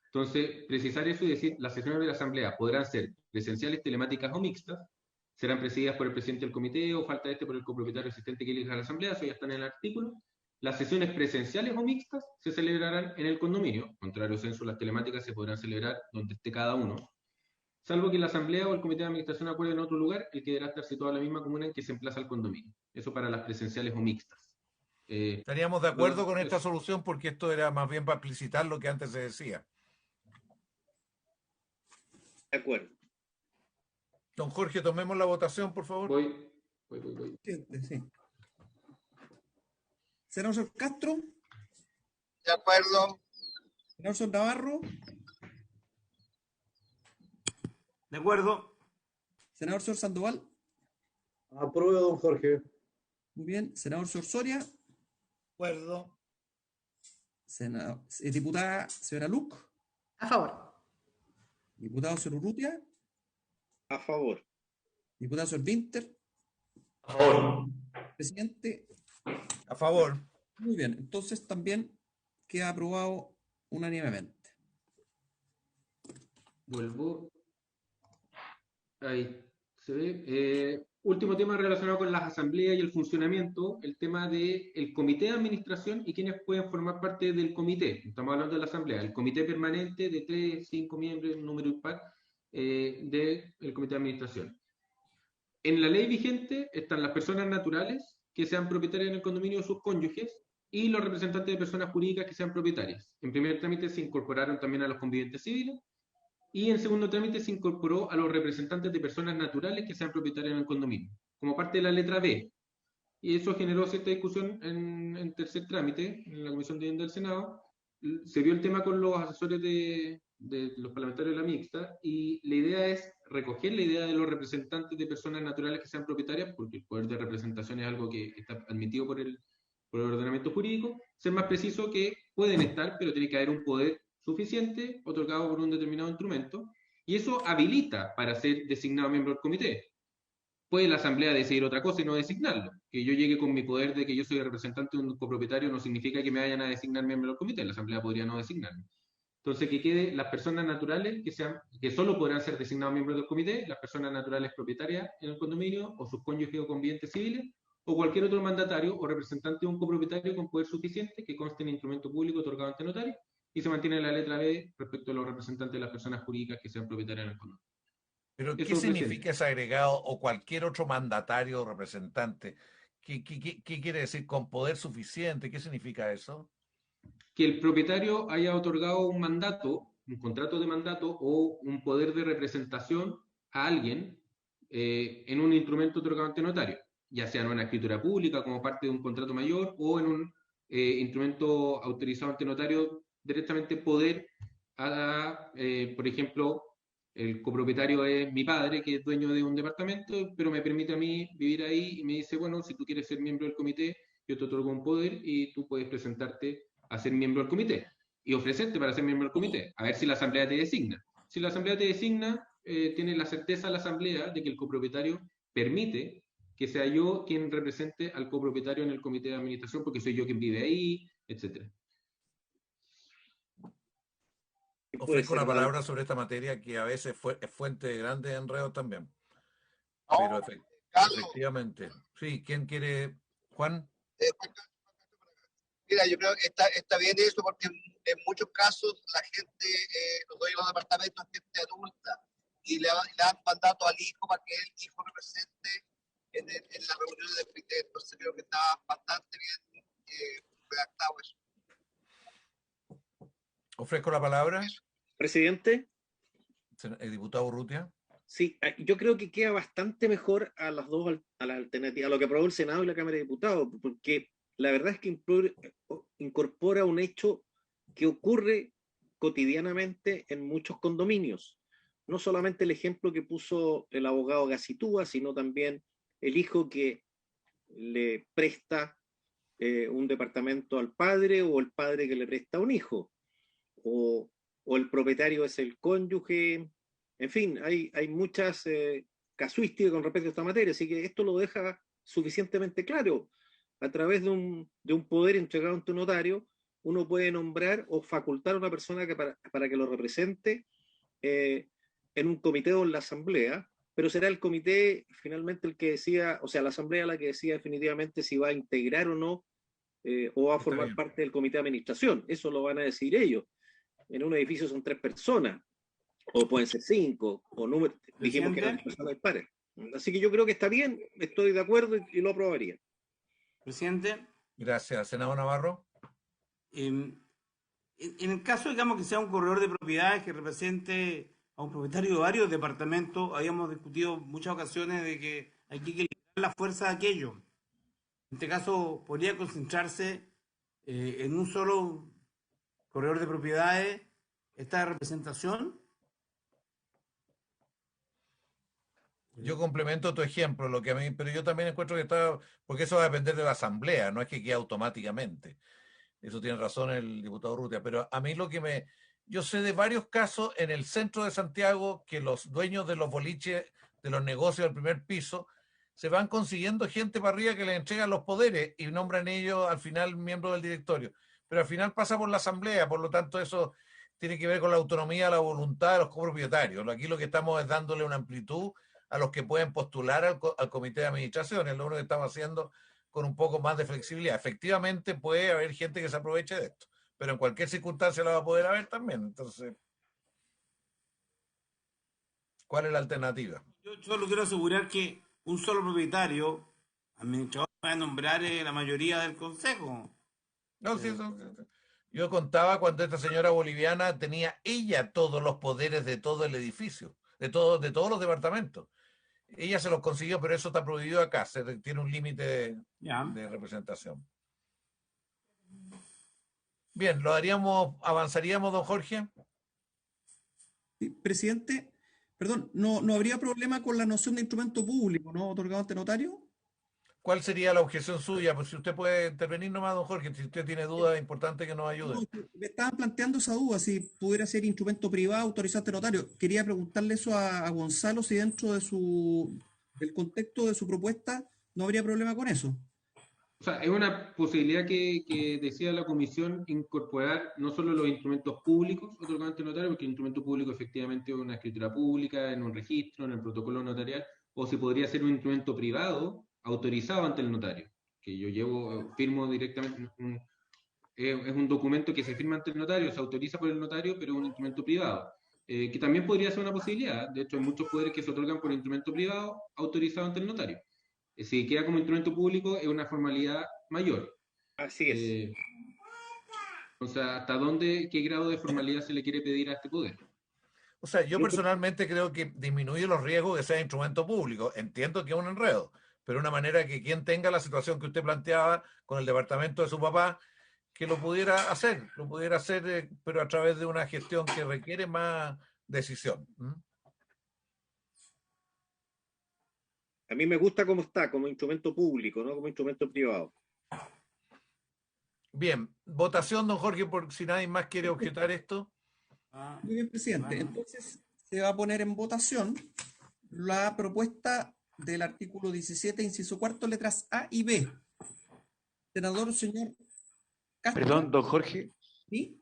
Entonces, precisar eso y decir, las sesiones de la Asamblea podrán ser presenciales, telemáticas o mixtas, serán presididas por el presidente del comité o falta este por el copropietario asistente que elija la Asamblea, eso ya está en el artículo. Las sesiones presenciales o mixtas se celebrarán en el condominio, contrario censo, las telemáticas se podrán celebrar donde esté cada uno, salvo que la Asamblea o el Comité de Administración acuerde en otro lugar, el que deberá estar situado en la misma comuna en que se emplaza el condominio. Eso para las presenciales o mixtas. Estaríamos de acuerdo con esta solución porque esto era más bien para explicitar lo que antes se decía. De acuerdo. Don Jorge, tomemos la votación, por favor. Voy. Sí. Senador Castro. De acuerdo. Senador Navarro. De acuerdo. Senador Sandoval. Apruebo, don Jorge. Muy bien. Senador Soria. De acuerdo. Diputada señora Luc. A favor. Diputado señor Urrutia. A favor. Diputado señor Winter. A favor. Presidente. A favor. Muy bien. Entonces también queda aprobado unánimemente. Vuelvo. Ahí se ve. Último tema relacionado con las asambleas y el funcionamiento, el tema del comité de administración y quienes pueden formar parte del comité. Estamos hablando de la asamblea, el comité permanente de 3, 5 miembros, un número impar, del comité de administración. En la ley vigente están las personas naturales que sean propietarias en el condominio de sus cónyuges y los representantes de personas jurídicas que sean propietarias. En primer trámite se incorporaron también a los convivientes civiles. Y en segundo trámite se incorporó a los representantes de personas naturales que sean propietarias en el condominio, como parte de la letra B. Y eso generó cierta discusión en tercer trámite, en la Comisión de Vivienda del Senado. Se vio el tema con los asesores de los parlamentarios de la mixta, y la idea es recoger la idea de los representantes de personas naturales que sean propietarias, porque el poder de representación es algo que está admitido por el ordenamiento jurídico. Ser más preciso que pueden estar, pero tiene que haber un poder suficiente, otorgado por un determinado instrumento, y eso habilita para ser designado miembro del comité. Puede la asamblea decidir otra cosa y no designarlo. Que yo llegue con mi poder de que yo soy representante de un copropietario no significa que me vayan a designar miembro del comité, la asamblea podría no designarme. Entonces, que quede las personas naturales que solo podrán ser designados miembros del comité, las personas naturales propietarias en el condominio, o sus cónyuges o convivientes civiles, o cualquier otro mandatario o representante de un copropietario con poder suficiente que conste en instrumento público otorgado ante notario, y se mantiene la letra B respecto a los representantes de las personas jurídicas que sean propietarias en el condominio. ¿Pero qué significa ese agregado o cualquier otro mandatario o representante? ¿Qué quiere decir con poder suficiente? ¿Qué significa eso? Que el propietario haya otorgado un mandato, un contrato de mandato o un poder de representación a alguien en un instrumento otorgado ante notario, ya sea en una escritura pública como parte de un contrato mayor o en un instrumento autorizado ante notario, directamente poder por ejemplo, el copropietario es mi padre, que es dueño de un departamento, pero me permite a mí vivir ahí y me dice, bueno, si tú quieres ser miembro del comité, yo te otorgo un poder y tú puedes presentarte a ser miembro del comité y ofrecerte para ser miembro del comité, a ver si la asamblea te designa. Si la asamblea te designa, tiene la certeza la asamblea de que el copropietario permite que sea yo quien represente al copropietario en el comité de administración, porque soy yo quien vive ahí, etc. Ofrezco la palabra sobre esta materia que a veces es fuente de grandes enredos también. Pero efectivamente. Sí, ¿quién quiere? ¿Juan? Mira, yo creo que está bien eso porque en muchos casos la gente, los dueños de los departamentos, es gente adulta y le dan mandato al hijo para que el hijo represente en las reuniones del comité. Entonces creo que está bastante bien redactado eso. Ofrezco la palabra. Presidente. El diputado Urrutia. Sí, yo creo que queda bastante mejor a las dos alternativas, a lo que aprobó el Senado y la Cámara de Diputados, porque la verdad es que incorpora un hecho que ocurre cotidianamente en muchos condominios. No solamente el ejemplo que puso el abogado Gacitúa, sino también el hijo que le presta un departamento al padre o el padre que le presta a un hijo, o el propietario es el cónyuge. En fin, hay muchas casuísticas con respecto a esta materia, así que esto lo deja suficientemente claro. A través de un poder entregado ante un notario, uno puede nombrar o facultar a una persona para que lo represente en un comité o en la asamblea, pero será el comité finalmente el que decida, o sea, la asamblea la que decida definitivamente si va a integrar o no, o va a formar parte del comité de administración. Eso lo van a decidir ellos. En un edificio son 3 personas, o pueden ser 5, o número, dijimos que eran personas pares. Así que yo creo que está bien, estoy de acuerdo y lo aprobaría. Presidente. Gracias. Senador Navarro. En el caso, digamos, que sea un corredor de propiedades que represente a un propietario de varios departamentos, habíamos discutido en muchas ocasiones de que hay que equilibrar la fuerza de aquello. En este caso, podría concentrarse en un solo corredor de propiedades esta representación. Yo complemento tu ejemplo, lo que a mí, pero yo también encuentro que está, porque eso va a depender de la asamblea, no es que quede automáticamente. Eso tiene razón el diputado Urrutia, pero a mí yo sé de varios casos en el centro de Santiago que los dueños de los boliches, de los negocios del primer piso, se van consiguiendo gente para arriba que les entregan los poderes y nombran ellos al final miembros del directorio. Pero al final pasa por la asamblea, por lo tanto eso tiene que ver con la autonomía, la voluntad de los copropietarios. Aquí lo que estamos es dándole una amplitud a los que pueden postular al comité de administración, es lo único que estamos haciendo con un poco más de flexibilidad. Efectivamente puede haber gente que se aproveche de esto, pero en cualquier circunstancia la va a poder haber también. Entonces, ¿cuál es la alternativa? Yo solo quiero asegurar que un solo propietario, administrador, va a nombrar la mayoría del consejo. No, sí, yo contaba cuando esta señora boliviana tenía ella todos los poderes de todo el edificio, de todos los departamentos. Ella se los consiguió, pero eso está prohibido acá, tiene un límite de representación. Bien, avanzaríamos, don Jorge. Sí, presidente, perdón, no habría problema con la noción de instrumento público, ¿no? Otorgado ante notario. ¿Cuál sería la objeción suya? Pues si usted puede intervenir nomás, don Jorge, si usted tiene dudas, es importante que nos ayude. No, me estaban planteando esa duda, si pudiera ser instrumento privado autorizado ante notario. Quería preguntarle eso a Gonzalo, si dentro del contexto de su propuesta no habría problema con eso. O sea, es una posibilidad que decía la comisión incorporar no solo los instrumentos públicos otorgados ante notario, porque el instrumento público efectivamente es una escritura pública, en un registro, en el protocolo notarial, o si podría ser un instrumento privado autorizado ante el notario, que yo firmo directamente, es un documento que se firma ante el notario, se autoriza por el notario, pero es un instrumento privado, que también podría ser una posibilidad. De hecho, hay muchos poderes que se otorgan por instrumento privado autorizado ante el notario. Si queda como instrumento público, es una formalidad mayor. Así es. O sea, ¿hasta qué grado de formalidad se le quiere pedir a este poder? O sea, yo personalmente creo que disminuye los riesgos de ser instrumento público. Entiendo que es un enredo, pero una manera que quien tenga la situación que usted planteaba con el departamento de su papá, que lo pudiera hacer, pero a través de una gestión que requiere más decisión. A mí me gusta cómo está, como instrumento público, no como instrumento privado. Bien, votación, don Jorge, por si nadie más quiere objetar esto. Muy bien, presidente. Entonces se va a poner en votación la propuesta del artículo 17, inciso cuarto, letras A y B. Senador, señor Castro. Perdón, don Jorge. ¿Sí?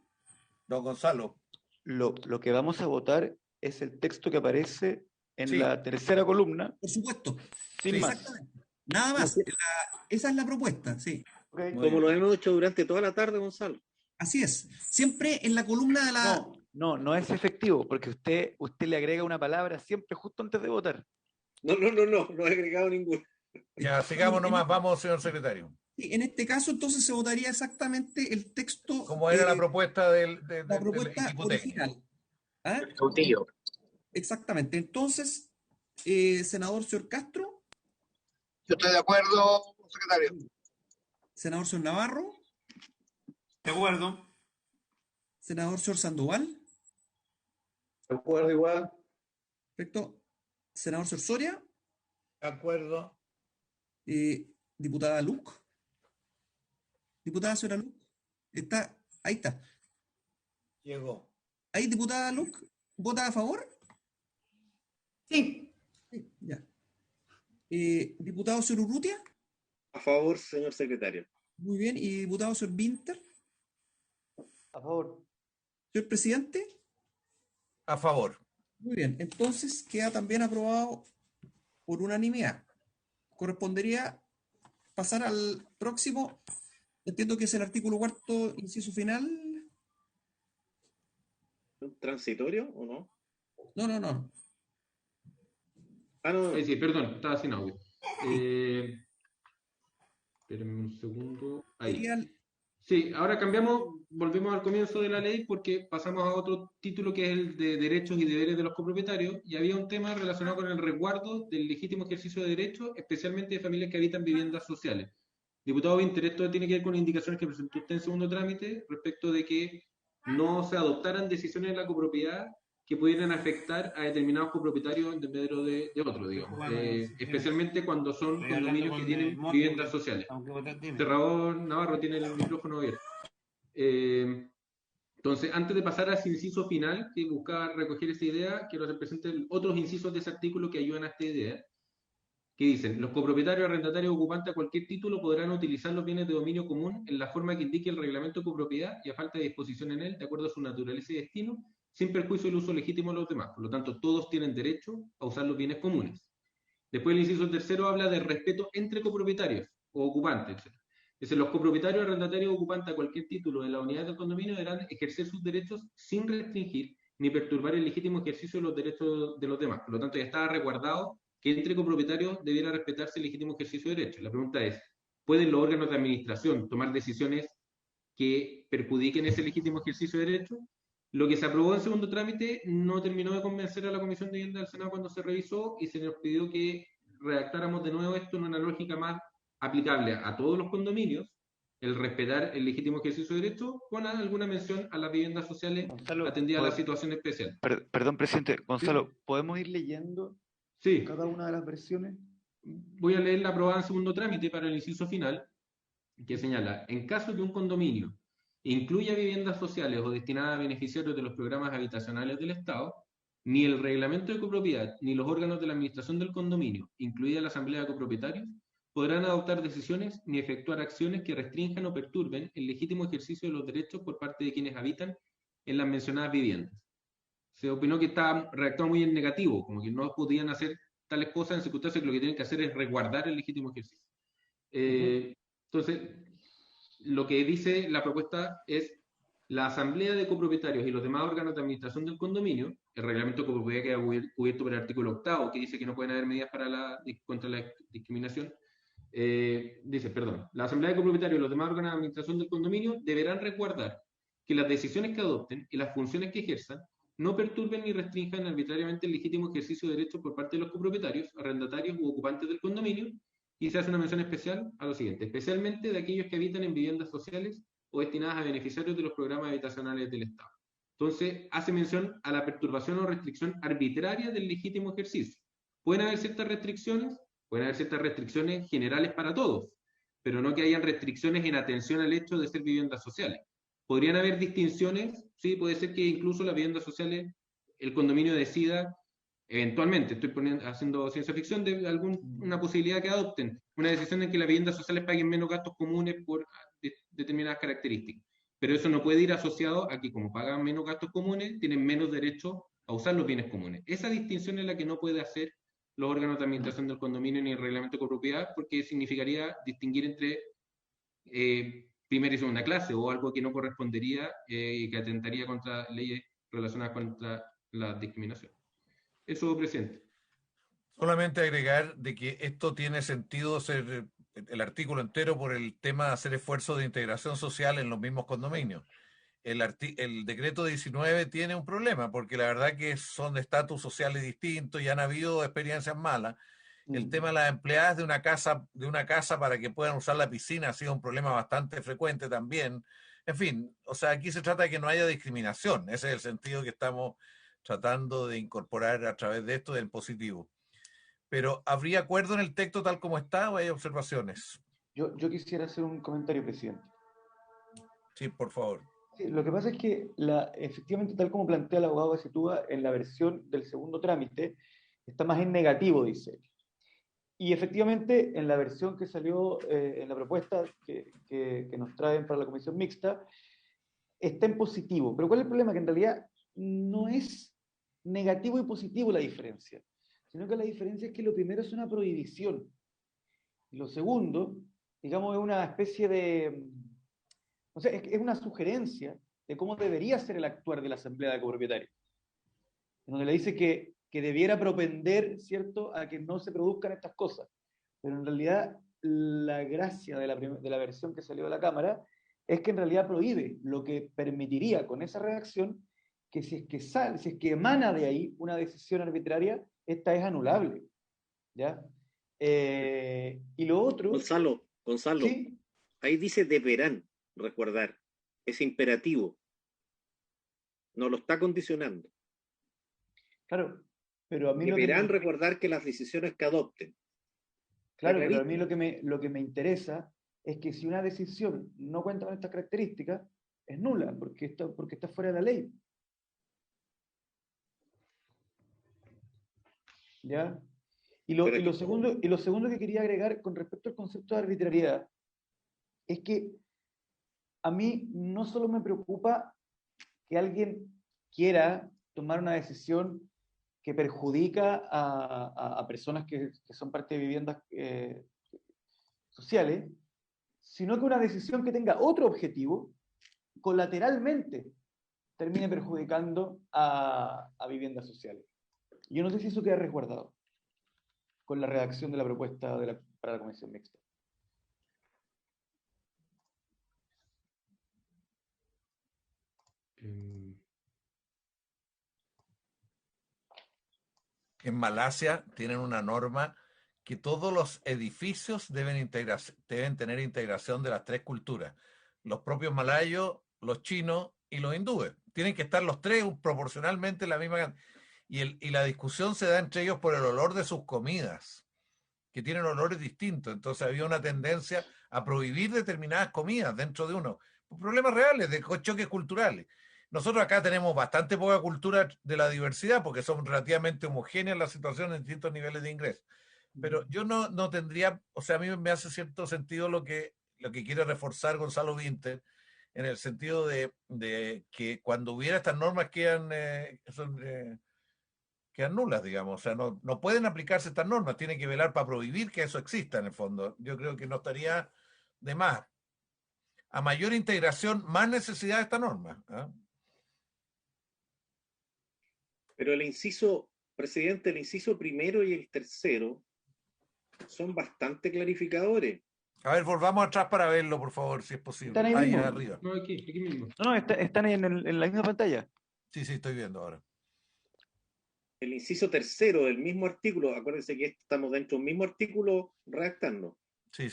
Don Gonzalo. Lo que vamos a votar es el texto que aparece en la tercera columna. Por supuesto. Sin más. Exactamente. Nada más. Esa es la propuesta, sí. Okay. Como lo hemos hecho durante toda la tarde, Gonzalo. Así es. Siempre en la columna de la... No es efectivo, porque usted le agrega una palabra siempre justo antes de votar. No he agregado ninguna. Ya, sigamos nomás, vamos, señor secretario. Sí, en este caso, entonces se votaría exactamente el texto... Como era la propuesta del original. ¿Ah? Exactamente. Entonces, senador señor Castro. Yo estoy de acuerdo, secretario. Senador señor Navarro. De acuerdo. Senador señor Sandoval. De acuerdo igual. Perfecto. Senador señor Soria. De acuerdo. Diputada Luc. Diputada señora Luc, está, ahí está. Llegó. Ahí, diputada Luc, ¿vota a favor? Sí. Sí, ya. Diputado señor Urrutia, A favor, señor secretario. muy bien. ¿Y diputado señor Winter? A favor. Señor presidente, A favor. muy bien. Entonces queda también aprobado por unanimidad. Correspondería pasar al próximo. Entiendo que es el artículo 4, inciso final. ¿Un transitorio o no? No, no, no. Ah, no. Sí, perdón, estaba sin audio. Espérenme un segundo. Ahí. Sería el- Sí, ahora cambiamos, volvemos al comienzo de la ley porque pasamos a otro título que es el de derechos y deberes de los copropietarios y había un tema relacionado con el resguardo del legítimo ejercicio de derechos, especialmente de familias que habitan viviendas sociales. Diputado Winter, esto tiene que ver con indicaciones que presentó usted en segundo trámite respecto de que no se adoptaran decisiones en la copropiedad que pudieran afectar a determinados copropietarios en desmedro de otros, digamos. Especialmente cuando son Estoy hablando condominios con que el tienen mote, viviendas sociales. aunque votar dime. Terrador Navarro tiene el micrófono abierto. Entonces, antes de pasar a ese inciso final, que buscaba recoger esa idea, quiero hacer presente otros incisos de ese artículo que ayudan a esta idea, que dicen, los copropietarios, arrendatarios o ocupantes a cualquier título podrán utilizar los bienes de dominio común en la forma que indique el reglamento de copropiedad y a falta de disposición en él, de acuerdo a su naturaleza y destino, sin perjuicio del uso legítimo de los demás. Por lo tanto, todos tienen derecho a usar los bienes comunes. Después el inciso tercero habla de respeto entre copropietarios o ocupantes, etc. Dice, los copropietarios, arrendatarios o ocupantes a cualquier título de la unidad del condominio deberán ejercer sus derechos sin restringir ni perturbar el legítimo ejercicio de los derechos de los demás. Por lo tanto, ya estaba resguardado que entre copropietarios debiera respetarse el legítimo ejercicio de derechos. La pregunta es, ¿pueden los órganos de administración tomar decisiones que perjudiquen ese legítimo ejercicio de derechos? Lo que se aprobó en segundo trámite no terminó de convencer a la Comisión de Vivienda del Senado cuando se revisó y se nos pidió que redactáramos de nuevo esto en una lógica más aplicable a todos los condominios, el respetar el legítimo ejercicio de derechos con alguna mención a las viviendas sociales atendidas a la situación especial. Perdón, presidente. Gonzalo, ¿podemos ir leyendo Sí. cada una de las versiones? Voy a leer la aprobada en segundo trámite para el inciso final, que señala, en caso de un condominio incluya viviendas sociales o destinadas a beneficiarios de los programas habitacionales del Estado, ni el reglamento de copropiedad ni los órganos de la administración del condominio, incluida la asamblea de copropietarios, podrán adoptar decisiones ni efectuar acciones que restrinjan o perturben el legítimo ejercicio de los derechos por parte de quienes habitan en las mencionadas viviendas. Se opinó que estaba redactado muy en negativo, como que no podían hacer tales cosas en circunstancias que lo que tienen que hacer es resguardar el legítimo ejercicio. Entonces, lo que dice la propuesta es la asamblea de copropietarios y los demás órganos de administración del condominio, el reglamento de copropiedad queda cubierto por el artículo 8, que dice que no pueden haber medidas contra la discriminación, la asamblea de copropietarios y los demás órganos de administración del condominio deberán resguardar que las decisiones que adopten y las funciones que ejerzan no perturben ni restrinjan arbitrariamente el legítimo ejercicio de derechos por parte de los copropietarios, arrendatarios u ocupantes del condominio, y se hace una mención especial a lo siguiente, especialmente de aquellos que habitan en viviendas sociales o destinadas a beneficiarios de los programas habitacionales del Estado. Entonces, hace mención a la perturbación o restricción arbitraria del legítimo ejercicio. Pueden haber ciertas restricciones generales para todos, pero no que hayan restricciones en atención al hecho de ser viviendas sociales. ¿Podrían haber distinciones? Sí, puede ser que incluso las viviendas sociales, el condominio decida, eventualmente, estoy haciendo ciencia ficción, de una posibilidad que adopten, una decisión en que las viviendas sociales paguen menos gastos comunes por determinadas características. Pero eso no puede ir asociado a que como pagan menos gastos comunes, tienen menos derecho a usar los bienes comunes. Esa distinción es la que no puede hacer los órganos de administración del condominio ni el reglamento de copropiedad, porque significaría distinguir entre primera y segunda clase, o algo que no correspondería y que atentaría contra leyes relacionadas contra la discriminación. Eso, presidente. Solamente agregar de que esto tiene sentido ser el artículo entero por el tema de hacer esfuerzos de integración social en los mismos condominios. El decreto 19 tiene un problema, porque la verdad que son de estatus sociales distintos y han habido experiencias malas. El tema de las empleadas de una casa para que puedan usar la piscina ha sido un problema bastante frecuente también. En fin, o sea, aquí se trata de que no haya discriminación. Ese es el sentido que estamos tratando de incorporar a través de esto del positivo. Pero ¿habría acuerdo en el texto tal como está o hay observaciones? Yo quisiera hacer un comentario, presidente. Sí, por favor. Sí, lo que pasa es que efectivamente, tal como plantea el abogado Gacetúa, en la versión del segundo trámite, está más en negativo, dice. Y efectivamente, en la versión que salió, en la propuesta que nos traen para la comisión mixta, está en positivo. Pero ¿cuál es el problema? Que en realidad no es negativo y positivo la diferencia, sino que la diferencia es que lo primero es una prohibición. Y lo segundo, digamos, es una especie de... O sea, es una sugerencia de cómo debería ser el actuar de la asamblea de copropietarios. En donde le dice que debiera propender, ¿cierto?, a que no se produzcan estas cosas. Pero en realidad, la gracia de la versión que salió de la Cámara es que en realidad prohíbe, lo que permitiría con esa redacción que si es que emana de ahí una decisión arbitraria, esta es anulable. ¿Ya? Y lo otro... Gonzalo, ¿sí? Ahí dice deberán resguardar, es imperativo, no lo está condicionando. Claro, pero a mí deberán recordar que las decisiones que adopten. Claro, pero a mí lo que me interesa es que si una decisión no cuenta con estas características, es nula, porque está fuera de la ley. ¿Ya? Y lo segundo que quería agregar con respecto al concepto de arbitrariedad es que a mí no solo me preocupa que alguien quiera tomar una decisión que perjudica a personas que son parte de viviendas sociales, sino que una decisión que tenga otro objetivo, colateralmente, termine perjudicando a viviendas sociales. Yo no sé si eso queda resguardado con la redacción de la propuesta para la comisión mixta. En Malasia tienen una norma que todos los edificios deben tener integración de las tres culturas. Los propios malayos, los chinos y los hindúes. Tienen que estar los tres proporcionalmente en la misma... Y la discusión se da entre ellos por el olor de sus comidas, que tienen olores distintos. Entonces había una tendencia a prohibir determinadas comidas dentro de uno. Problemas reales de choques culturales. Nosotros acá tenemos bastante poca cultura de la diversidad porque son relativamente homogéneas las situaciones en distintos niveles de ingreso. Pero yo no tendría, o sea, a mí me hace cierto sentido lo que quiere reforzar Gonzalo Winter, en el sentido de que cuando hubiera estas normas quedan nulas, digamos. O sea, no pueden aplicarse estas normas, tienen que velar para prohibir que eso exista en el fondo. Yo creo que no estaría de más. A mayor integración, más necesidad de esta norma. ¿Eh? Pero presidente, el inciso primero y el tercero son bastante clarificadores. A ver, volvamos atrás para verlo, por favor, si es posible. ¿Están ahí mismo? Arriba. No, aquí mismo. No, están ahí en la misma pantalla. Sí, estoy viendo ahora. El inciso tercero del mismo artículo, acuérdense que estamos dentro del mismo artículo redactando. Sí.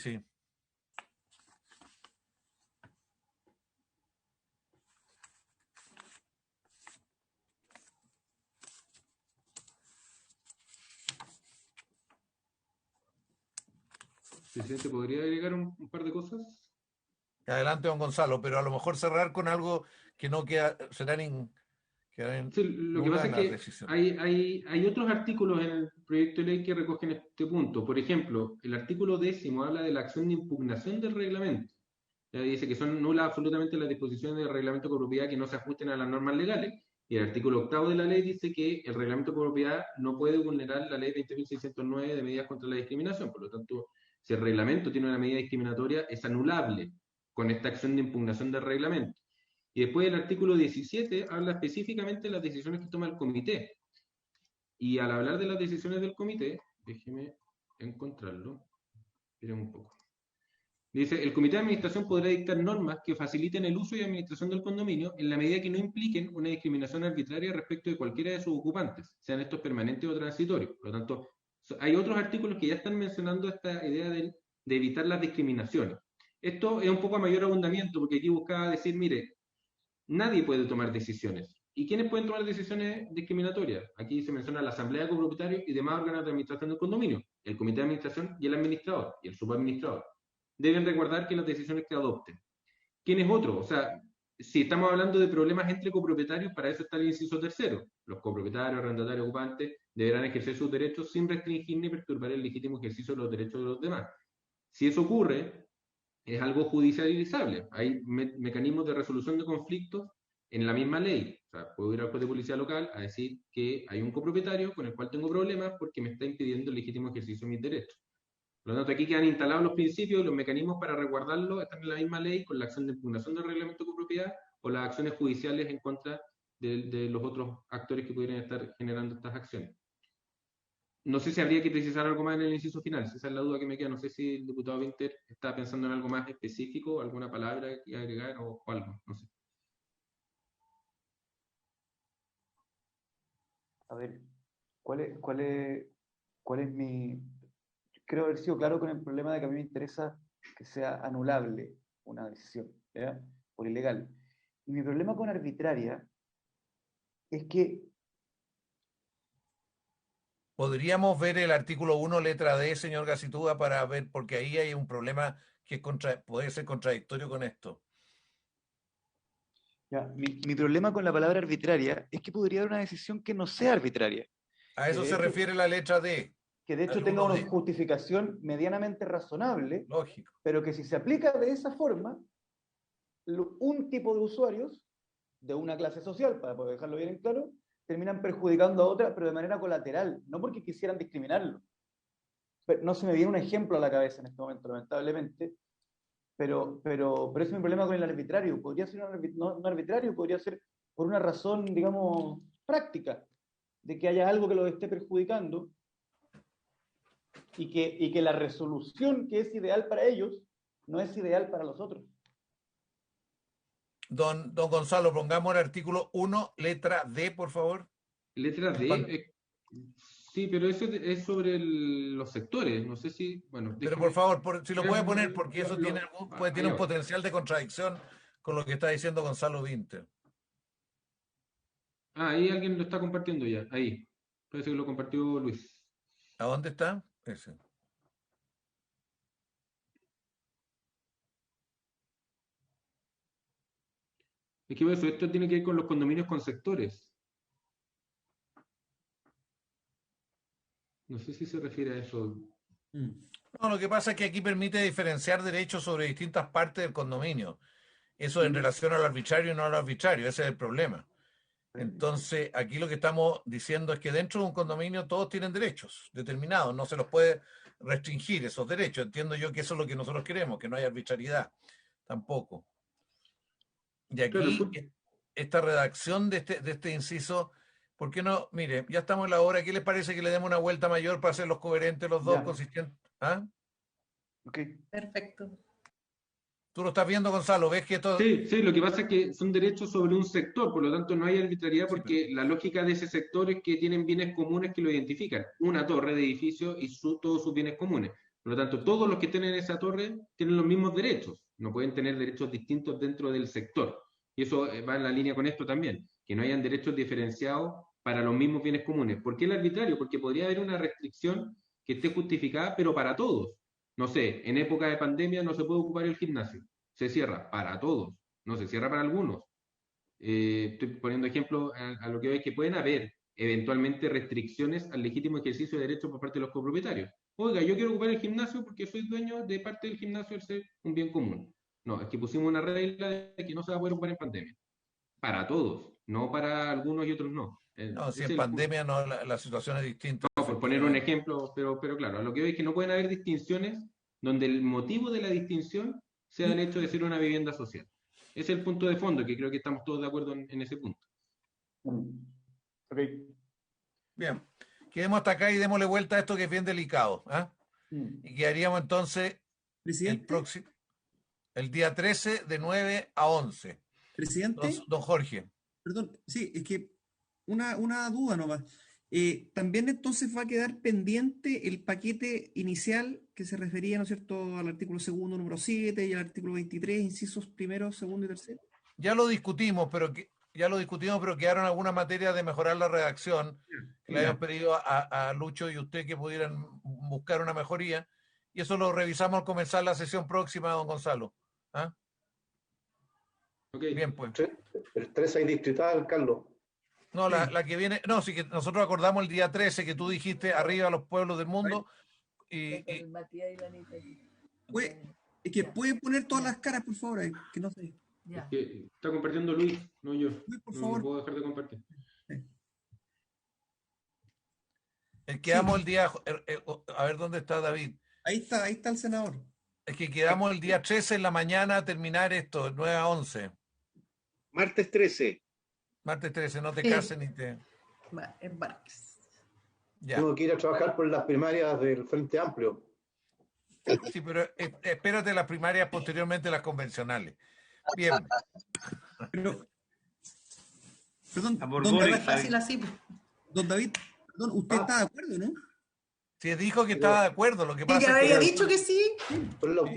Presidente, ¿podría agregar un par de cosas? Adelante, don Gonzalo, pero a lo mejor cerrar con algo que no queda, Sí, lo que pasa es que hay otros artículos en el proyecto de ley que recogen este punto. Por ejemplo, el artículo 10 habla de la acción de impugnación del reglamento. Ya dice que son nulas absolutamente las disposiciones del reglamento de copropiedad que no se ajusten a las normas legales. Y el artículo 8 de la ley dice que el reglamento de copropiedad no puede vulnerar la ley 20.609 de medidas contra la discriminación. Por lo tanto, si el reglamento tiene una medida discriminatoria, es anulable con esta acción de impugnación del reglamento. Y después el artículo 17 habla específicamente de las decisiones que toma el comité. Y al hablar de las decisiones del comité, déjeme encontrarlo, esperen un poco. Dice, el comité de administración podrá dictar normas que faciliten el uso y administración del condominio en la medida que no impliquen una discriminación arbitraria respecto de cualquiera de sus ocupantes, sean estos permanentes o transitorios. Por lo tanto, hay otros artículos que ya están mencionando esta idea de evitar las discriminaciones. Esto es un poco a mayor abundamiento, porque aquí buscaba decir, mire, nadie puede tomar decisiones. ¿Y quiénes pueden tomar decisiones discriminatorias? Aquí se menciona la asamblea de copropietarios y demás órganos de administración del condominio, el comité de administración y el administrador y el subadministrador. Deben recordar que las decisiones que adopten, ¿quién es otro? O sea, si estamos hablando de problemas entre copropietarios, para eso está el inciso tercero. Los copropietarios, arrendatarios, ocupantes deberán ejercer sus derechos sin restringir ni perturbar el legítimo ejercicio de los derechos de los demás. Si eso ocurre, es algo judicializable. Hay mecanismos de resolución de conflictos en la misma ley. O sea, puedo ir al juez de policía local a decir que hay un copropietario con el cual tengo problemas porque me está impidiendo el legítimo ejercicio de mis derechos. Por lo tanto, aquí quedan instalados los principios y los mecanismos para resguardarlo están en la misma ley con la acción de impugnación del reglamento de copropiedad o las acciones judiciales en contra de los otros actores que pudieran estar generando estas acciones. No sé si habría que precisar algo más en el inciso final, esa es la duda que me queda. No sé si el diputado Winter está pensando en algo más específico, alguna palabra que agregar o algo, no sé. A ver, ¿cuál es mi... Creo haber sido claro con el problema de que a mí me interesa que sea anulable una decisión, ¿ya? Por ilegal. Y mi problema con arbitraria es que... Podríamos ver el artículo 1, letra D, señor Gacitúa, para ver, porque ahí hay un problema que es puede ser contradictorio con esto. Ya, mi problema con la palabra arbitraria es que podría haber una decisión que no sea arbitraria. A eso se refiere la letra D. Que de hecho tenga una justificación medianamente razonable, lógico, pero que si se aplica de esa forma, un tipo de usuarios de una clase social, para poder dejarlo bien en claro, terminan perjudicando a otra, pero de manera colateral, no porque quisieran discriminarlo. No se me viene un ejemplo a la cabeza en este momento, lamentablemente, pero ese es mi problema con el arbitrario. Podría ser no arbitrario, podría ser por una razón, digamos, práctica, de que haya algo que los esté perjudicando y que la resolución que es ideal para ellos no es ideal para los otros. Don Gonzalo, pongamos el artículo 1, letra D, por favor. Letra D, sí, pero eso es sobre los sectores, no sé si, bueno. Pero por favor, si lo puede poner, porque eso tiene un potencial de contradicción con lo que está diciendo Gonzalo Winter. Ah, ahí alguien lo está compartiendo ya, ahí. Parece que lo compartió Luis. ¿A dónde está? Ese. Es que eso, esto tiene que ver con los condominios con sectores. No sé si se refiere a eso. No, lo que pasa es que aquí permite diferenciar derechos sobre distintas partes del condominio. Eso en relación al arbitrario y no al arbitrario, ese es el problema. Entonces, aquí lo que estamos diciendo es que dentro de un condominio todos tienen derechos determinados, no se los puede restringir esos derechos. Entiendo yo que eso es lo que nosotros queremos, que no haya arbitrariedad tampoco. Y aquí, esta redacción de este inciso, ¿por qué no? Mire, ya estamos en la hora, ¿qué les parece que le demos una vuelta mayor para hacerlos coherentes los dos, consistentes? ¿Ah? Ok. Perfecto. ¿Tú lo estás viendo, Gonzalo? ¿Ves que esto... Sí, lo que pasa es que son derechos sobre un sector, por lo tanto no hay arbitrariedad porque la lógica de ese sector es que tienen bienes comunes que lo identifican. Una torre de edificio y todos sus bienes comunes. Por lo tanto, todos los que estén en esa torre tienen los mismos derechos. No pueden tener derechos distintos dentro del sector. Y eso va en la línea con esto también, que no hayan derechos diferenciados para los mismos bienes comunes. ¿Por qué el arbitrario? Porque podría haber una restricción que esté justificada, pero para todos. No sé, en época de pandemia no se puede ocupar el gimnasio. Se cierra para todos, no se cierra para algunos. Estoy poniendo ejemplo a lo que veis que pueden haber eventualmente restricciones al legítimo ejercicio de derechos por parte de los copropietarios. Oiga, yo quiero ocupar el gimnasio porque soy dueño de parte del gimnasio al ser un bien común. No, es que pusimos una regla de que no se va a poder ocupar en pandemia. Para todos, no para algunos y otros no. No, si en pandemia no, la situación es distinta. No, por poner un ejemplo, pero claro, a lo que veis que no pueden haber distinciones donde el motivo de la distinción sea el hecho de ser una vivienda social. Ese es el punto de fondo, que creo que estamos todos de acuerdo en ese punto. Okay. Bien, quedemos hasta acá y démosle vuelta a esto que es bien delicado. Y quedaríamos entonces el día 13 de 9 a 11. Presidente. Don Jorge. Perdón, sí, es que una duda nomás. También entonces va a quedar pendiente el paquete inicial que se refería, ¿no es cierto?, al artículo segundo, número 7 y al artículo 23, incisos primero, segundo y tercero. Ya lo discutimos, pero quedaron algunas materias de mejorar la redacción que le habían pedido a Lucho y usted que pudieran buscar una mejoría, y eso lo revisamos al comenzar la sesión próxima, don Gonzalo. ¿Ah? Okay. Bien, pues. El 13 hay distrital, Carlos. No, la que viene, no, sí que nosotros acordamos el día 13 que tú dijiste arriba los pueblos del mundo y es que pueden poner todas las caras, por favor, que no sé. Es que está compartiendo Luis, no yo. Luis, por No favor. puedo dejar de compartir. quedamos el día, a ver dónde está David. Ahí está el senador. Es que quedamos el día 13 en la mañana a terminar esto, 9 a 11. Martes 13. Martes 13, no te Sí. cases ni te... Es Vargas. Ya. Tengo que ir a trabajar por las primarias del Frente Amplio. Sí, pero espérate las primarias, posteriormente las convencionales. Bien. Pero, perdón, No es fácil así. Don David, perdón, usted está de acuerdo, ¿no? Sí, dijo que estaba de acuerdo, lo que Y pasa que es que... había dicho que sí.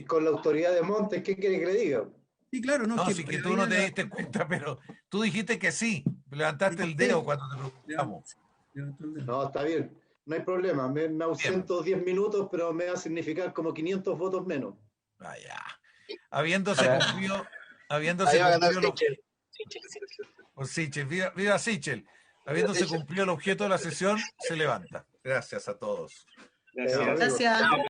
Con la autoridad de Montes, ¿qué quiere que le diga? Sí, claro, no. No, sí que tú no te diste cuenta, pero tú dijiste que sí. Levantaste el dedo cuando te preguntamos. No, está bien. No hay problema. Me ausento 10 minutos, pero me va a significar como 500 votos menos. Vaya. Habiéndose cumplido por Sichel, viva Sichel. Habiéndose cumplido el objeto de la sesión, se levanta. Gracias a todos. Gracias. Gracias.